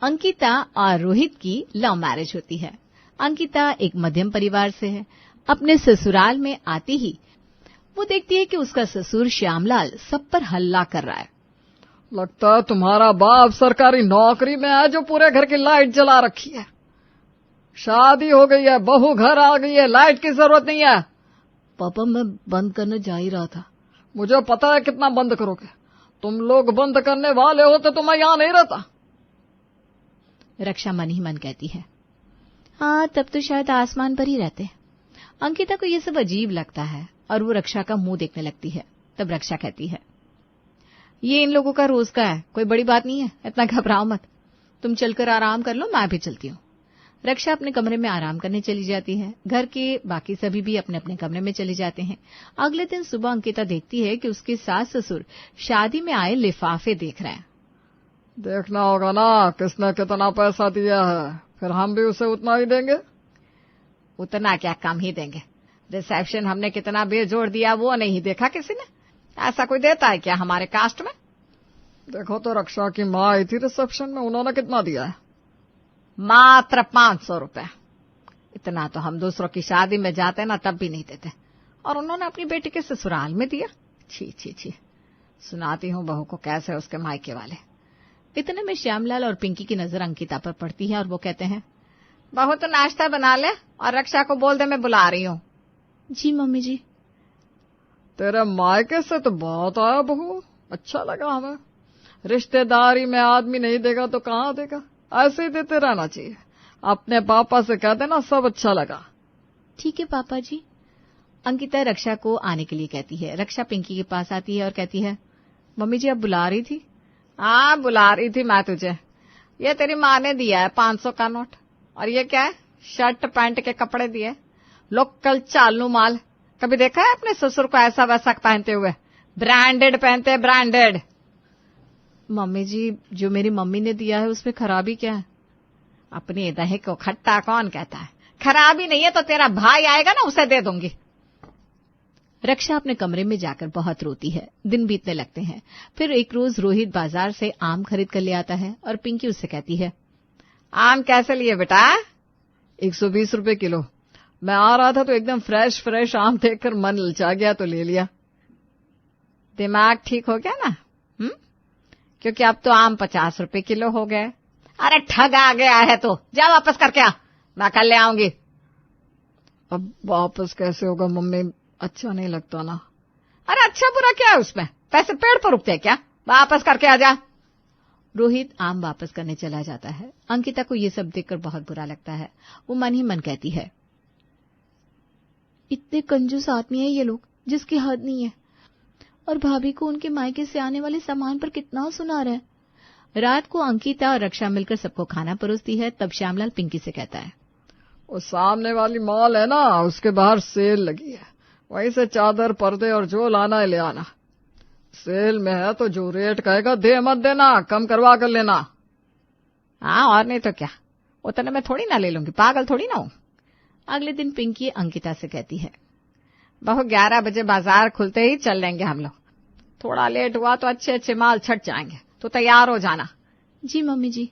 अंकिता और रोहित की love marriage होती है। अंकिता एक मध्यम परिवार से है। अपने ससुराल में आते ही वो देखती है कि उसका ससुर श्यामलाल सब पर हल्ला कर रहा है। लगता है तुम्हारा बाप सरकारी नौकरी में है जो पूरे घर की लाइट जला रखी है। शादी हो गई है, बहू घर आ गई है, लाइट की जरूरत नहीं है। पापा मैं बंद करने जा ही रहा था। मुझे पता है कितना बंद करोगे। तुम लोग बंद करने वाले होते तो मैं यहाँ नहीं रहता। रक्षा मन ही मन कहती है, हाँ तब तो शायद आसमान पर ही रहते। अंकिता को ये सब अजीब लगता है और वो रक्षा का मुंह देखने लगती है। तब रक्षा कहती है, ये इन लोगों का रोज का है, कोई बड़ी बात नहीं है, इतना घबराओ मत। तुम चलकर आराम कर लो, मैं भी चलती हूँ। रक्षा अपने कमरे में आराम करने चली जाती है। घर के बाकी सभी भी अपने अपने कमरे में चले जाते हैं। अगले दिन सुबह अंकिता देखती है कि उसके सास ससुर शादी में आए लिफाफे देख रहे हैं। देखना होगा ना किसने कितना पैसा दिया है, फिर हम भी उसे उतना ही देंगे। उतना क्या, कम ही देंगे। रिसेप्शन हमने कितना बेजोड़ दिया वो नहीं देखा किसी ने। ऐसा कोई देता है क्या हमारे कास्ट में? देखो तो रक्षा की माँ आई थी रिसेप्शन में, उन्होंने कितना दिया है? मात्र 500 रुपए। इतना तो हम दूसरों की शादी में जाते ना तब भी नहीं देते, और उन्होंने अपनी बेटी के ससुराल में दिया। छी छी छी, सुनाती हूँ बहू को कैसे उसके मायके वाले। इतने में श्यामलाल और पिंकी की नजर अंकिता पर पड़ती है और वो कहते हैं, बहू तो नाश्ता बना ले और रक्षा को बोल दे मैं बुला रही हूँ। जी मम्मी जी। तेरे मायके से तो बहुत आया बहू, अच्छा लगा हमें। रिश्तेदारी में आदमी नहीं देगा तो कहाँ देगा, ऐसे ही देते रहना चाहिए। अपने पापा से कह देना सब अच्छा लगा। ठीक है पापा जी। अंकिता रक्षा को आने के लिए कहती है। रक्षा पिंकी के पास आती है और कहती है, मम्मी जी आप बुला रही थी? हाँ बुला रही थी मैं तुझे। ये तेरी माँ ने दिया है 500 का नोट, और ये क्या है, शर्ट पैंट के कपड़े दिए, लोकल चालू माल। कभी देखा है अपने ससुर को ऐसा वैसा पहनते हुए? ब्रांडेड पहनते, ब्रांडेड। मम्मी जी जो मेरी मम्मी ने दिया है उसमें खराबी क्या है? अपनी दही को खट्टा कौन कहता है? खराबी नहीं है तो तेरा भाई आएगा ना उसे दे दूंगी। रक्षा अपने कमरे में जाकर बहुत रोती है। दिन बीतने लगते हैं। फिर एक रोज रोहित बाजार से आम खरीद कर ले आता है और पिंकी उससे कहती है, आम कैसे लिए बेटा? 120 रुपए किलो। मैं आ रहा था तो एकदम फ्रेश फ्रेश आम देखकर मन ललचा गया तो ले लिया। दिमाग ठीक हो गया ना? क्योंकि अब तो आम 50 रुपए किलो हो गए। अरे ठग आ गया है तो जा वापस करके आ, मैं कल ले आऊंगी। अब वापस कैसे होगा मम्मी, अच्छा नहीं लगता ना। अरे अच्छा बुरा क्या है उसमें, पैसे पेड़ पर उगते हैं क्या? वापस करके आ जा। रोहित आम वापस करने चला जाता है। अंकिता को ये सब देखकर बहुत बुरा लगता है। वो मन ही मन कहती है, इतने कंजूस आदमी है ये लोग जिसकी हद नहीं है, और भाभी को उनके मायके से आने वाले सामान पर कितना सुना रहा है। रात को अंकिता और रक्षा मिलकर सबको खाना परोसती है। तब श्यामलाल पिंकी से कहता है, वो सामने वाली मॉल है ना, उसके बाहर सेल लगी है, वहीं से चादर पर्दे और जो लाना है ले आना। सेल में है तो जो रेट कहेगा दे मत देना, कम करवा कर लेना। हाँ और नहीं तो क्या, उतने में थोड़ी ना ले लूंगी, पागल थोड़ी ना हूं। अगले दिन पिंकी अंकिता से कहती है, बहू 11 बजे बाजार खुलते ही चल लेंगे हम लोग। थोड़ा लेट हुआ तो अच्छे अच्छे माल छट जाएंगे, तो तैयार हो जाना। जी मम्मी जी।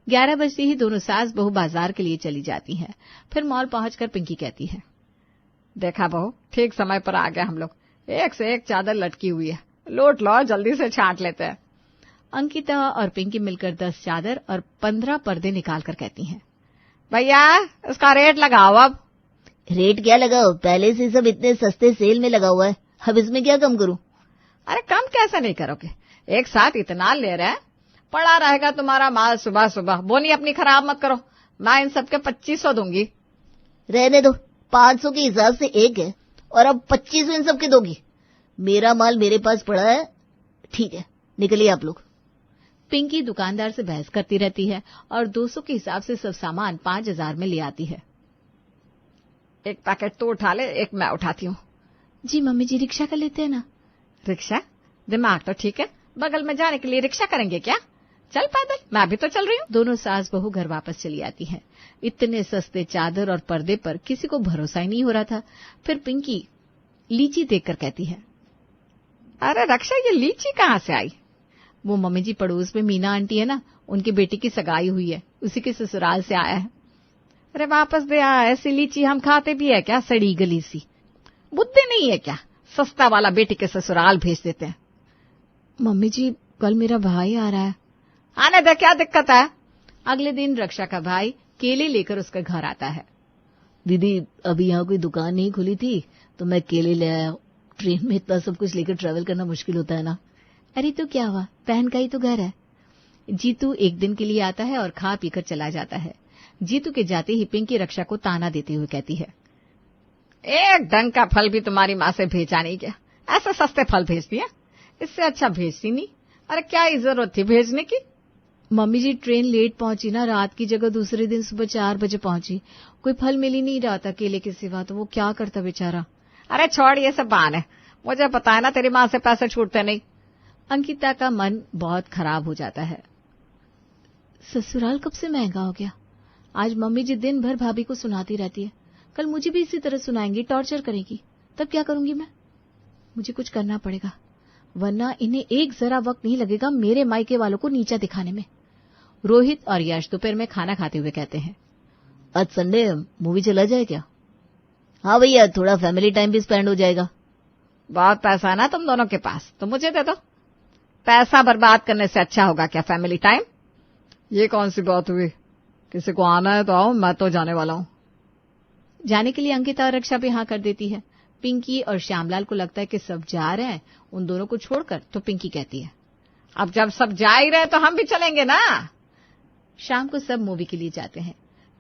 11 बजते ही दोनों सास बहू बाजार के लिए चली जाती हैं। फिर मॉल पहुंचकर पिंकी कहती है, देखा बहू ठीक समय पर आ गए हम लोग, एक से एक चादर लटकी हुई है, लूट लो जल्दी से छांट लेते हैं। अंकिता और पिंकी मिलकर 10 चादर और 15 पर्दे निकाल कर कहती हैं, भैया इसका रेट लगाओ। अब रेट क्या लगाओ, पहले से सब इतने सस्ते सेल में लगा हुआ है, अब इसमें क्या कम करूं? अरे कम कैसे नहीं करोगे, एक साथ इतना ले रहे हैं, पड़ा रहेगा तुम्हारा माल सुबह सुबह। बोनी अपनी खराब मत करो, मैं इन सबके 2500 दूंगी। रहने दो, 500 के हिसाब से एक है और अब 2500 इन सबके दोगी। मेरा माल मेरे पास पड़ा है, ठीक है निकलिए आप लोग। पिंकी दुकानदार से बहस करती रहती है और 200 के हिसाब से सब सामान 5000 में ले आती है। एक पैकेट तो उठा ले, एक मैं उठाती हूँ। जी मम्मी जी रिक्शा कर लेते हैं ना। रिक्शा? दिमाग तो ठीक है, बगल में जाने के लिए रिक्शा करेंगे क्या? चल पैदल, मैं भी तो चल रही हूँ। दोनों सास बहू घर वापस चली आती हैं। इतने सस्ते चादर और पर्दे पर किसी को भरोसा ही नहीं हो रहा था। फिर पिंकी लीची देखकर कहती है, अरे रक्षा ये लीची कहाँ से आई? वो मम्मी जी पड़ोस में मीना आंटी है ना, उनकी बेटी की सगाई हुई है, उसी के ससुराल से आया है। अरे वापस दे आया, ऐसी लीची हम खाते भी है क्या, सड़ी गली सी, बुद्धि नहीं है क्या, सस्ता वाला बेटी के ससुराल भेज देते हैं। मम्मी जी कल मेरा भाई आ रहा है। आने दे, क्या दिक्कत है। अगले दिन रक्षा का भाई केले लेकर उसके घर आता है। दीदी अभी यहाँ कोई दुकान नहीं खुली थी तो मैं केले ले आया। ट्रेन में इतना सब कुछ लेकर ट्रैवल करना मुश्किल होता है ना। अरे तो क्या हुआ, बहन का ही तो घर है। जीतू एक दिन के लिए आता है और खा पीकर चला जाता है। जीतू के जाते ही पिंकी रक्षा को ताना देते हुए कहती है, एक ढंग का फल भी तुम्हारी माँ से भेजा नहीं क्या, ऐसे सस्ते फल भेजती है, इससे अच्छा भेजती नहीं। अरे क्या ही जरूरत थी भेजने की। मम्मी जी ट्रेन लेट पहुंची ना, रात की जगह दूसरे दिन सुबह 4 बजे पहुंची, कोई फल मिल ही नहीं रहा था केले के सिवा, तो वो क्या करता बेचारा। अरे छोड़ ये सब बहाने, मुझे पता है ना तेरी माँ से पैसे छूटते नहीं। अंकिता का मन बहुत खराब हो जाता है। ससुराल कब से महंगा हो गया। आज मम्मी जी दिन भर भाभी को सुनाती रहती है, कल मुझे भी इसी तरह सुनाएंगी, टॉर्चर करेगी, तब क्या करूंगी मैं। मुझे कुछ करना पड़ेगा, वरना इन्हें एक जरा वक्त नहीं लगेगा मेरे मायके वालों को नीचा दिखाने में। रोहित और यश दोपहर में खाना खाते हुए कहते हैं, आज संडे मूवी चला जाए क्या। हाँ भैया, थोड़ा फैमिली टाइम भी स्पेंड हो जाएगा। बहुत पैसा है ना तुम दोनों के पास, तो मुझे दे दो। पैसा बर्बाद करने से अच्छा होगा क्या फैमिली टाइम। ये कौन सी बात हुई, किसी को आना है तो आओ, मैं तो जाने वाला हूँ। जाने के लिए अंकिता और रक्षा भी हाँ कर देती है। पिंकी और श्यामलाल को लगता है कि सब जा रहे हैं उन दोनों को छोड़कर, तो पिंकी कहती है, अब जब सब जा ही रहे तो हम भी चलेंगे ना। शाम को सब मूवी के लिए जाते हैं।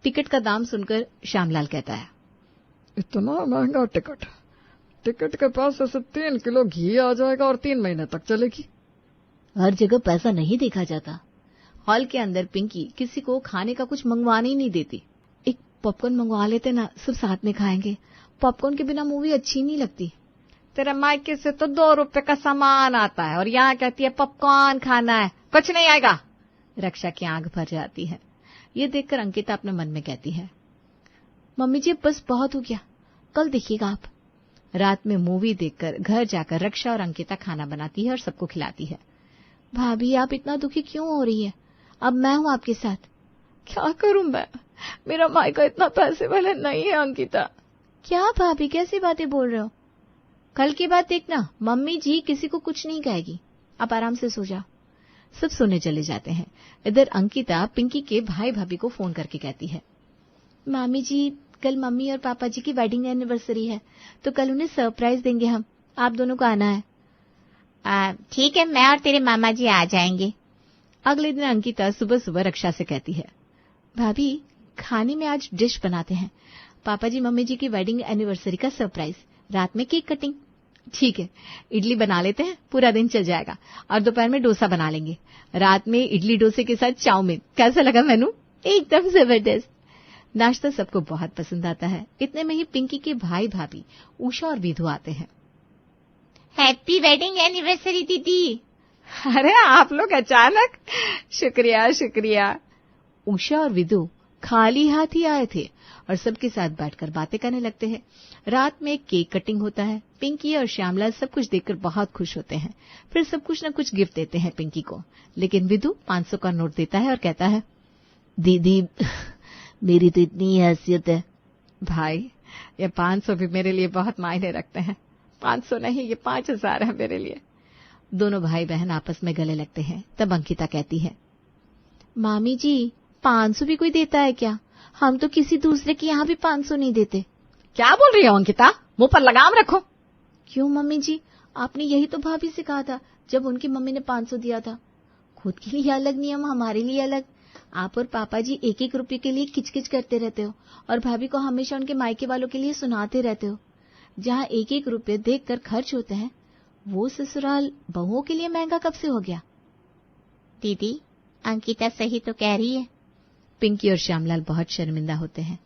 टिकट का दाम सुनकर श्यामलाल कहता है, इतना महंगा टिकट, टिकट के पास ऐसे 3 किलो घी आ जाएगा और 3 महीने तक चलेगी। हर जगह पैसा नहीं देखा जाता। हॉल के अंदर पिंकी किसी को खाने का कुछ मंगवाने ही नहीं देती। एक पॉपकॉर्न मंगवा लेते ना, सब साथ में खाएंगे, पॉपकॉर्न के बिना मूवी अच्छी नहीं लगती। तेरे मायके से तो 2 रुपए का सामान आता है और यहाँ कहती है पॉपकॉर्न खाना है, कुछ नहीं आएगा। रक्षा की आंख भर जाती है। ये देखकर अंकिता अपने मन में कहती है, मम्मी जी बस बहुत हो गया, कल देखिएगा आप। रात में मूवी देखकर घर जाकर रक्षा और अंकिता खाना बनाती है और सबको खिलाती है। भाभी आप इतना दुखी क्यों हो रही है, अब मैं हूं आपके साथ। क्या करूं मैं, मेरा मायका इतना पैसे वाला नहीं है अंकिता। क्या भाभी कैसी बातें बोल रहे हो, कल की बात देखना, मम्मी जी किसी को कुछ नहीं कहेगी, आप आराम से सो जाओ। सब सोने चले जाते हैं। इधर अंकिता पिंकी के भाई भाभी को फोन करके कहती है, मामी जी कल मम्मी और पापा जी की वेडिंग एनिवर्सरी है, तो कल उन्हें सरप्राइज देंगे हम, आप दोनों को आना है। ठीक है, मैं और तेरे मामा जी आ जाएंगे। अगले दिन अंकिता सुबह सुबह रक्षा से कहती है, भाभी खाने में आज डिश बनाते हैं, पापा जी मम्मी जी की वेडिंग एनिवर्सरी का सरप्राइज, रात में केक कटिंग। ठीक है, इडली बना लेते हैं, पूरा दिन चल जाएगा, और दोपहर में डोसा बना लेंगे, रात में इडली डोसे के साथ चाउमीन। कैसा लगा मेनू। एकदम जबरदस्त। नाश्ता सबको बहुत पसंद आता है। इतने में ही पिंकी के भाई भाभी उषा और विधु आते हैं। हैप्पी वेडिंग एनिवर्सरी दीदी। अरे आप लोग अचानक, शुक्रिया शुक्रिया। उषा और विधु खाली हाथ ही आए थे और सबके साथ बैठकर बातें करने लगते हैं। रात में केक कटिंग होता है। पिंकी और श्यामलाल सब कुछ देखकर बहुत खुश होते हैं। फिर सब कुछ न कुछ गिफ्ट देते हैं पिंकी को, लेकिन विधु 500 का नोट देता है और कहता है, दीदी मेरी तो इतनी हैसियत है। भाई ये 500 भी मेरे लिए बहुत मायने रखते हैं। 500 नहीं, ये 5000 है मेरे लिए। दोनों भाई बहन आपस में गले लगते हैं। तब अंकिता कहती है, मामी जी 500 भी कोई देता है क्या, हम तो किसी दूसरे के यहाँ भी 500 नहीं देते। क्या बोल रही हो अंकिता, मुंह पर लगाम रखो। क्यों मम्मी जी, आपने यही तो भाभी से कहा था जब उनकी मम्मी ने 500 दिया था। खुद के लिए अलग नियम, हमारे लिए अलग। आप और पापा जी 1-1 रुपये के लिए किचकिच करते रहते हो और भाभी को हमेशा उनके मायके वालों के लिए सुनाते रहते हो। जहाँ 1-1 रुपये देखकर खर्च होते हैं, वो ससुराल बहुओं के लिए महंगा कब से हो गया। दीदी अंकिता सही तो कह रही है। पिंकी और श्यामलाल बहुत शर्मिंदा होते हैं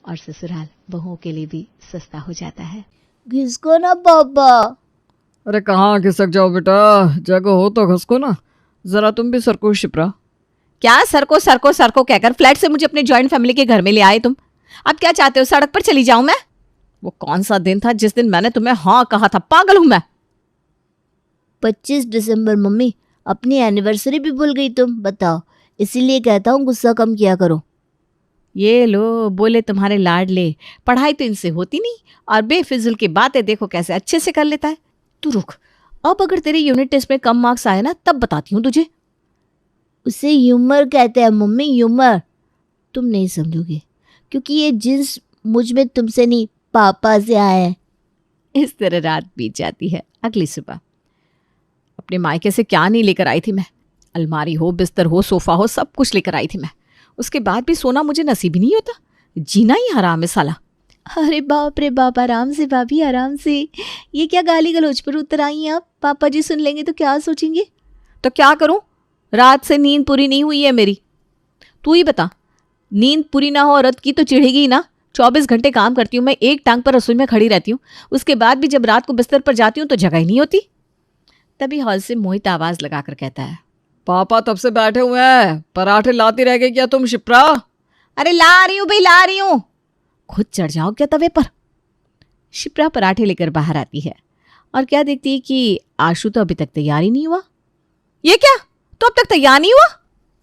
और ससुराल बहुओं के लिए भी सस्ता हो जाता है। घिसको ना पापा। अरे कहाँ खिसक जाओ बेटा, जगह हो तो घसको ना, जरा तुम भी सरको शिप्रा। क्या सरको सरको सरको कहकर फ्लैट से मुझे अपने जॉइंट फैमिली के घर में ले आए तुम। अब क्या चाहते हो, सड़क पर चली जाऊं मैं। वो कौन सा दिन था जिस दिन मैंने तुम्हें हाँ कहा था, पागल हूं मैं। 25 दिसंबर मम्मी, अपनी एनिवर्सरी भी भूल गई तुम, बताओ। इसीलिए कहता हूँ गुस्सा कम किया करो। ये लो बोले तुम्हारे लाडले, पढ़ाई तो इनसे होती नहीं और बेफिजुल की बातें देखो कैसे अच्छे से कर लेता है। तू रुक, अब अगर तेरे यूनिट टेस्ट में कम मार्क्स आए ना तब बताती हूँ तुझे। उसे ह्यूमर कहते हैं मम्मी, ह्यूमर। तुम नहीं समझोगे क्योंकि ये जिन्स मुझ में तुमसे नहीं पापा से आया है। इस तरह रात बीत जाती है। अगली सुबह अपने मायके से क्या नहीं लेकर आई थी मैं। अलमारी हो, बिस्तर हो, सोफा हो, सब कुछ लेकर आई थी मैं। उसके बाद भी सोना मुझे नसीब ही नहीं होता। जीना ही हराम है साला। अरे बाप रे बाप, आराम से भाभी, आराम से। ये क्या गाली गलौज पर उतर आई हैं आप? पापा जी सुन लेंगे तो क्या सोचेंगे? तो क्या करूं, रात से नींद पूरी नहीं हुई है मेरी। तू ही बता, नींद पूरी ना हो औरत की तो चिढ़ेगी ही ना। 24 घंटे काम करती हूँ मैं, एक टांग पर रसोई में खड़ी रहती हूँ। उसके बाद भी जब रात को बिस्तर पर जाती हूँ तो जगह ही नहीं होती। तभी हॉल से मोहित आवाज लगाकर कहता है, पापा तब से बैठे हुए हैं, पराठे लाती रह गई क्या तुम शिप्रा? अरे ला रही हूँ भाई, ला रही हूँ। खुद चढ़ जाओ क्या तवे पर। शिप्रा पराठे लेकर बाहर आती है और क्या देखती है कि आशु तो अभी तक तैयार ही नहीं हुआ। ये क्या, तो अब तक तैयार नहीं हुआ?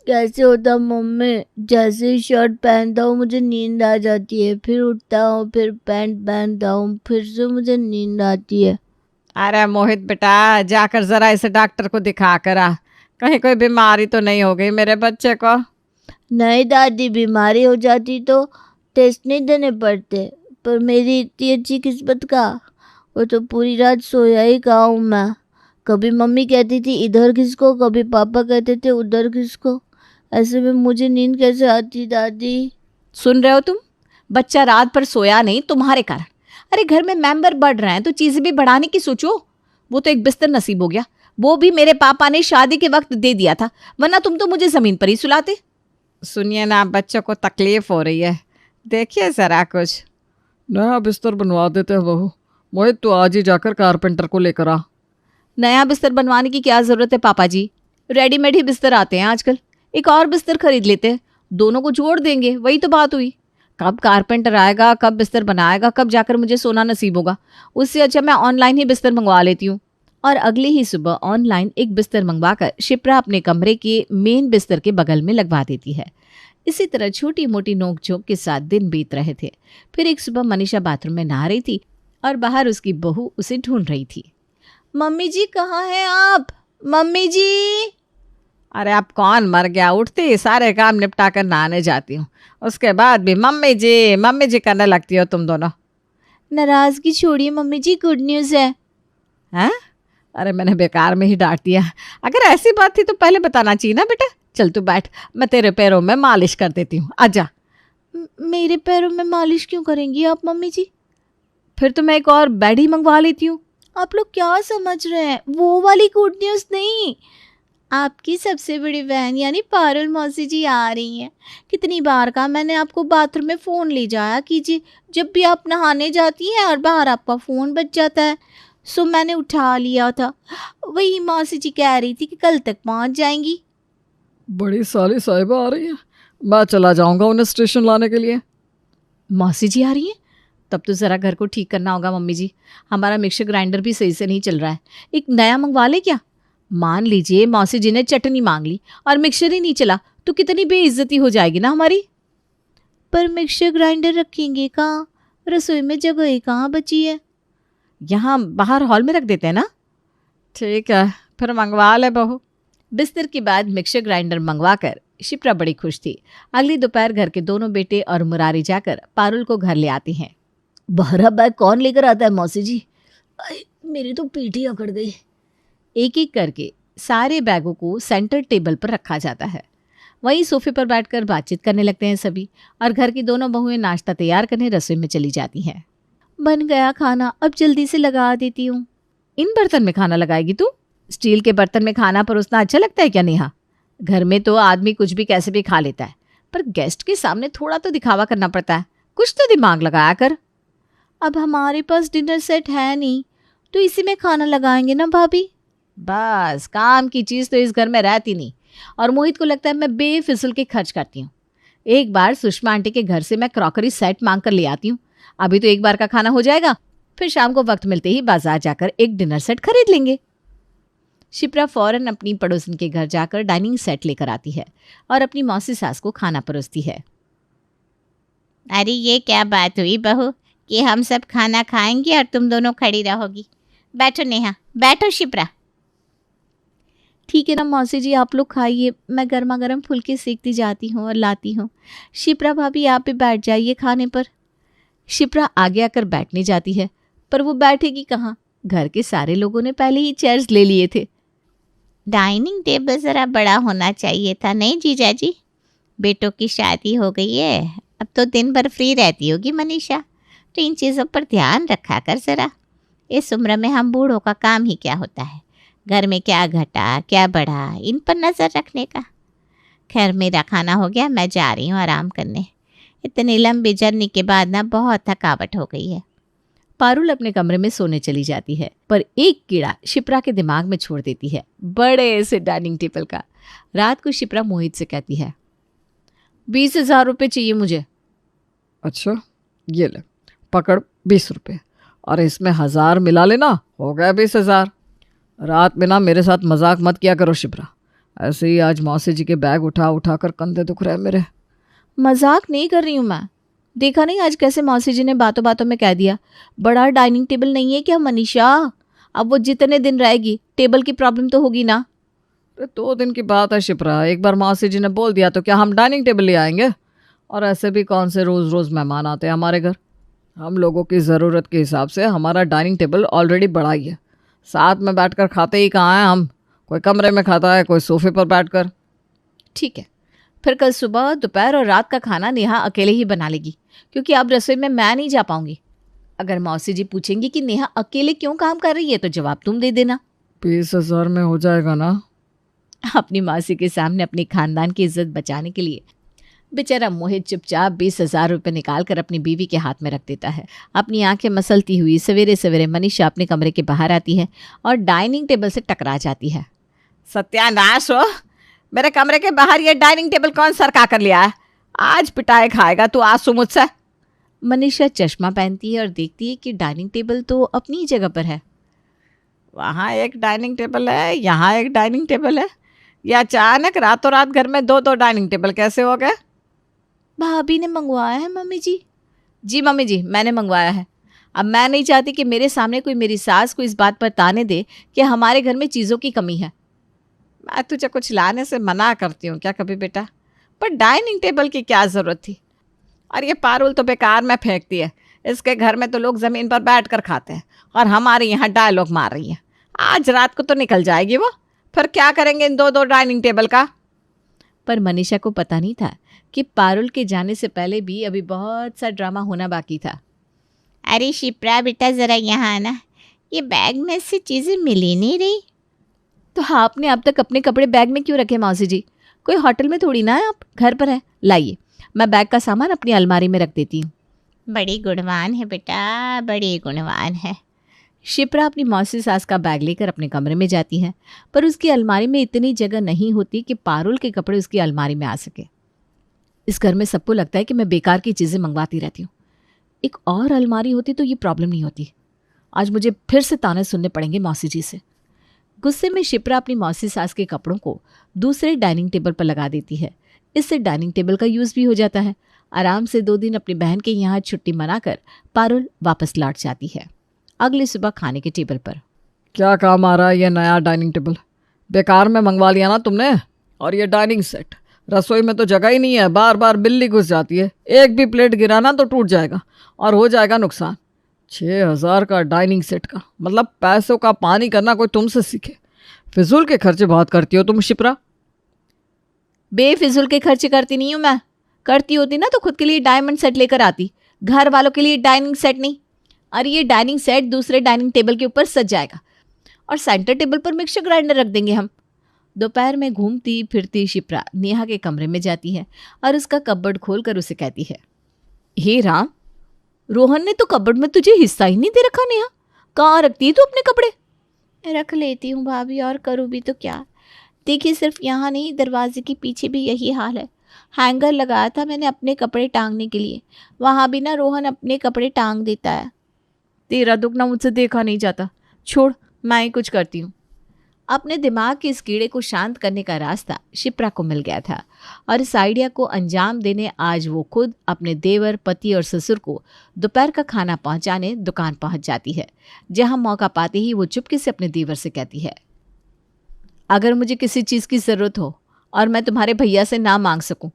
कैसे होता मम्मी, जैसे ही शर्ट पहनता हूँ मुझे नींद आ जाती है, फिर उठता हूँ, फिर पैंट पहनता हूँ, फिर से मुझे नींद आती है। अरे मोहित बेटा, जाकर जरा इसे डॉक्टर को दिखा कर आ, कहीं कोई बीमारी तो नहीं हो गई मेरे बच्चे को। नहीं दादी, बीमारी हो जाती तो टेस्ट नहीं देने पड़ते, पर मेरी इतनी अच्छी किस्मत का, वो तो पूरी रात सोया ही कहा हूँ मैं। कभी मम्मी कहती थी इधर किसको, कभी पापा कहते थे उधर किसको। ऐसे में मुझे नींद कैसे आती दादी? सुन रहे हो तुम, बच्चा रात भर सोया नहीं तुम्हारे कारण। अरे घर में मेंबर बढ़ रहे हैं तो चीजें भी बढ़ाने की सोचो। वो तो एक बिस्तर नसीब हो गया, वो भी मेरे पापा ने शादी के वक्त दे दिया था, वरना तुम तो मुझे जमीन पर ही सुलाते। सुनिए ना, बच्चों को तकलीफ हो रही है, देखिए जरा कुछ नया बिस्तर बनवा देते हैं बहू। मोहित तू आज ही जाकर कारपेंटर को लेकर आ। नया बिस्तर बनवाने की क्या जरूरत है पापा जी, रेडीमेड ही बिस्तर आते हैं आजकल। एक और बिस्तर खरीद लेते हैं, दोनों को जोड़ देंगे, वही तो बात हुई। कब कारपेंटर आएगा, कब बिस्तर बनाएगा, कब जाकर मुझे सोना नसीब होगा। उससे अच्छा मैं ऑनलाइन ही बिस्तर मंगवा लेती हूँ। और अगली ही सुबह ऑनलाइन एक बिस्तर मंगवाकर शिप्रा अपने कमरे के मेन बिस्तर के बगल में लगवा देती है। इसी तरह छोटी मोटी नोकझोंक के साथ दिन बीत रहे थे। फिर एक सुबह मनीषा बाथरूम में नहा रही थी और बाहर उसकी बहू उसे ढूंढ रही थी। मम्मी जी कहाँ हैं आप? मम्मी जी। अरे अब कौन मर गया, उठती सारे काम निपटा कर नहाने जाती हूँ, उसके बाद भी मम्मी जी करने लगती हो तुम दोनों। नाराजगी छोड़िए मम्मी जी, गुड न्यूज़ है। हैं? अरे मैंने बेकार में ही डांट दिया। अगर ऐसी बात थी तो पहले बताना चाहिए ना बेटा। चल तू बैठ, मैं तेरे पैरों में मालिश कर देती हूँ, आजा। मेरे पैरों में मालिश क्यों करेंगी आप मम्मी जी? फिर तो मैं एक और बेड ही मंगवा लेती हूँ। आप लोग क्या समझ रहे हैं, वो वाली गुड न्यूज़ नहीं। आपकी सबसे बड़ी बहन यानी पारुल मौसी जी आ रही हैं। कितनी बार कहा मैंने आपको बाथरूम में फ़ोन ले जाया कीजिए, जब भी आप नहाने जाती हैं और बाहर आपका फ़ोन बज जाता है। सो मैंने उठा लिया था। वही मौसी जी कह रही थी कि कल तक पहुंच जाएंगी। बड़ी साली साहिबा आ रही है, मैं चला जाऊंगा उन्हें स्टेशन लाने के लिए। मौसी जी आ रही हैं? तब तो ज़रा घर को ठीक करना होगा मम्मी जी। हमारा मिक्सर ग्राइंडर भी सही से नहीं चल रहा है, एक नया मंगवा ले क्या? मान लीजिए मौसी जी ने चटनी मांग ली और मिक्सर ही नहीं चला तो कितनी बेइज्जती हो जाएगी ना हमारी। पर मिक्सर ग्राइंडर रखेंगे कहाँ? रसोई में जगह कहाँ बची है? यहाँ बाहर हॉल में रख देते हैं ना। ठीक है, फिर मंगवा ले बहू। बिस्तर के बाद मिक्सर ग्राइंडर मंगवाकर शिप्रा बड़ी खुश थी। अगली दोपहर घर के दोनों बेटे और मुरारी जाकर पारुल को घर ले आती हैं। बहरा बैग कौन लेकर आता है मौसी जी? मेरी तो पीठ ही अकड़ गई। एक एक करके सारे बैगों को सेंटर टेबल पर रखा जाता है। वहीं सोफे पर बैठकर बातचीत करने लगते हैं सभी और घर की दोनों बहुएं नाश्ता तैयार करने रसोई में चली जाती हैं। बन गया खाना, अब जल्दी से लगा देती हूँ। इन बर्तन में खाना लगाएगी तू? स्टील के बर्तन में खाना परोसना अच्छा लगता है क्या नेहा? घर में तो आदमी कुछ भी कैसे भी खा लेता है, पर गेस्ट के सामने थोड़ा तो दिखावा करना पड़ता है। कुछ तो दिमाग लगाया कर। अब हमारे पास डिनर सेट है नहीं तो इसी में खाना लगाएंगे ना भाभी। बस काम की चीज़ तो इस घर में रहती नहीं और मोहित को लगता है मैं बेफिजुल के खर्च करती हूँ। एक बार सुषमा आंटी के घर से मैं क्रॉकरी सेट मांग कर ले आती हूँ। अभी तो एक बार का खाना हो जाएगा, फिर शाम को वक्त मिलते ही बाजार जाकर एक डिनर सेट खरीद लेंगे। शिप्रा फौरन अपनी पड़ोसन के घर जाकर डाइनिंग सेट लेकर आती है और अपनी मौसी सास को खाना परोसती है। अरे ये क्या बात हुई बहू कि हम सब खाना खाएंगे और तुम दोनों खड़ी रहोगी। बैठो नेहा, बैठो शिप्रा। ठीक है ना मौसी जी, आप लोग खाइए, मैं गर्मा गर्म फुलके सेकती जाती हूँ और लाती हूँ। शिप्रा भाभी आप भी बैठ जाइए खाने पर। शिप्रा आगे आकर बैठने जाती है, पर वो बैठेगी कहाँ, घर के सारे लोगों ने पहले ही चेयर्स ले लिए थे। डाइनिंग टेबल ज़रा बड़ा होना चाहिए था, नहीं जीजा जी? बेटों की शादी हो गई है, अब तो दिन भर फ्री रहती होगी मनीषा, तो इन चीज़ों पर ध्यान रखा कर ज़रा। इस उम्र में हम बूढ़ों का काम ही क्या होता है, घर में क्या घटा क्या बढ़ा इन पर नज़र रखने का। खैर मेरा खाना हो गया, मैं जा रही हूँ आराम करने। इतनी लंबी जर्नी के बाद ना बहुत थकावट हो गई है। पारुल अपने कमरे में सोने चली जाती है, पर एक कीड़ा शिप्रा के दिमाग में छोड़ देती है, बड़े से डाइनिंग टेबल का। रात को शिप्रा मोहित से कहती है, 20,000 रुपये चाहिए मुझे। अच्छा ये ले पकड़ 20 रुपये, और इसमें 1000 मिला लेना, हो गया 20,000। रात में ना मेरे साथ मजाक मत किया करो शिप्रा, ऐसे ही आज मौसी जी के बैग उठा उठा कर कंधे दुख रहे मेरे। मजाक नहीं कर रही हूँ मैं, देखा नहीं आज कैसे मौसी जी ने बातों बातों में कह दिया, बड़ा डाइनिंग टेबल नहीं है क्या मनीषा? अब वो जितने दिन रहेगी टेबल की प्रॉब्लम तो होगी ना। 2 दिन की बात है शिप्रा, एक बार मौसी जी ने बोल दिया तो क्या हम डाइनिंग टेबल ले आएंगे? और ऐसे भी कौन से रोज़ रोज़ मेहमान आते हैं हमारे घर। हम लोगों की ज़रूरत के हिसाब से हमारा डाइनिंग टेबल ऑलरेडी बड़ा ही है, साथ में बैठकर खाते ही कहाँ हैं हम, कोई कमरे में खाता है कोई सोफे पर बैठकर। ठीक है, फिर कल सुबह दोपहर और रात का खाना नेहा अकेले ही बना लेगी, क्योंकि अब रसोई में मैं नहीं जा पाऊंगी। अगर मौसी जी पूछेंगी कि नेहा अकेले क्यों काम कर रही है तो जवाब तुम दे देना। 20,000 में हो जाएगा ना? अपनी मौसी के सामने अपने खानदान की इज्जत बचाने के लिए बेचारा मोहित चुपचाप 20,000 रुपये निकाल कर अपनी बीवी के हाथ में रख देता है। अपनी आंखें मसलती हुई सवेरे सवेरे मनीषा अपने कमरे के बाहर आती है और डाइनिंग टेबल से टकरा जाती है। सत्यानाश हो, मेरे कमरे के बाहर ये डाइनिंग टेबल कौन सरका कर लिया है? आज पिटाई खाएगा तू आंसू मुझसे। मनीषा चश्मा पहनती है और देखती है कि डाइनिंग टेबल तो अपनी जगह पर है। वहाँ एक डाइनिंग टेबल है, यहाँ एक डाइनिंग टेबल है, या अचानक रातों रात घर में 2-2 डाइनिंग टेबल कैसे हो गए? भाभी ने मंगवाया है मम्मी जी। जी मम्मी जी, मैंने मंगवाया है। अब मैं नहीं चाहती कि मेरे सामने कोई मेरी सास को इस बात पर ताने दे कि हमारे घर में चीज़ों की कमी है। मैं तुझे कुछ लाने से मना करती हूँ क्या कभी बेटा? पर डाइनिंग टेबल की क्या ज़रूरत थी? और ये पारुल तो बेकार में फेंकती है, इसके घर में तो लोग ज़मीन पर बैठ कर खाते हैं और हमारे यहाँ डायलॉग मार रही है। आज रात को तो निकल जाएगी वो, फिर क्या करेंगे इन 2-2 डाइनिंग टेबल का? पर मनीषा को पता नहीं था कि पारुल के जाने से पहले भी अभी बहुत सा ड्रामा होना बाकी था। अरे शिप्रा बेटा ज़रा यहाँ आना, ये बैग में से चीज़ें मिल ही नहीं रही। तो आपने अब तक अपने कपड़े बैग में क्यों रखे मौसी जी? कोई होटल में थोड़ी ना है, आप घर पर है। लाइए, मैं बैग का सामान अपनी अलमारी में रख देती हूँ। बड़ी गुणवान है बेटा, बड़ी गुणवान है। शिप्रा अपनी मौसी सास का बैग लेकर अपने कमरे में जाती है, पर उसकी अलमारी में इतनी जगह नहीं होती कि पारुल के कपड़े उसकी अलमारी में आ सके। इस घर में सबको लगता है कि मैं बेकार की चीज़ें मंगवाती रहती हूँ। एक और अलमारी होती तो ये प्रॉब्लम नहीं होती। आज मुझे फिर से ताने सुनने पड़ेंगे मौसी जी से। गुस्से में शिप्रा अपनी मौसी सास के कपड़ों को दूसरे डाइनिंग टेबल पर लगा देती है। इससे डाइनिंग टेबल का यूज़ भी हो जाता है। आराम से 2 दिन अपनी बहन के यहाँ छुट्टी मनाकर पारुल वापस लौट जाती है। अगली सुबह खाने के टेबल पर क्या काम आ रहा है ये नया डाइनिंग टेबल? बेकार में मंगवा लिया ना तुमने। और ये डाइनिंग सेट, रसोई में तो जगह ही नहीं है, बार बार बिल्ली घुस जाती है, एक भी प्लेट गिराना तो टूट जाएगा और हो जाएगा नुकसान। 6,000 का डाइनिंग सेट का मतलब पैसों का पानी करना कोई तुमसे सीखे। फिजूल के खर्चे बहुत करती हो तुम शिप्रा। बेफिजूल के खर्चे करती नहीं हूँ मैं। करती होती ना तो खुद के लिए डायमंड सेट लेकर आती, घर वालों के लिए डाइनिंग सेट नहीं। और ये डाइनिंग सेट दूसरे डाइनिंग टेबल के ऊपर सज जाएगा और सेंटर टेबल पर मिक्सर ग्राइंडर रख देंगे हम। दोपहर में घूमती फिरती शिप्रा नेहा के कमरे में जाती है और उसका कबर्ड खोलकर उसे कहती है, हे राम, रोहन ने तो कबर्ड में तुझे हिस्सा ही नहीं दे रखा। नेहा, कहाँ रखती है तू अपने कपड़े? रख लेती हूँ भाभी, और करूँ भी तो क्या। देखिए सिर्फ यहाँ नहीं, दरवाजे के पीछे भी यही हाल है। हैंगर लगाया था मैंने अपने कपड़े टांगने के लिए, वहाँ भी ना रोहन अपने कपड़े टांग देता है। तेरा दुख ना मुझसे देखा नहीं जाता, छोड़ मैं ही कुछ करती हूँ। अपने दिमाग के इस कीड़े को शांत करने का रास्ता शिप्रा को मिल गया था और इस आइडिया को अंजाम देने आज वो खुद अपने देवर, पति और ससुर को दोपहर का खाना पहुंचाने दुकान पहुंच जाती है, जहां मौका पाते ही वो चुपके से अपने देवर से कहती है, अगर मुझे किसी चीज़ की ज़रूरत हो और मैं तुम्हारे भैया से ना मांग सकूं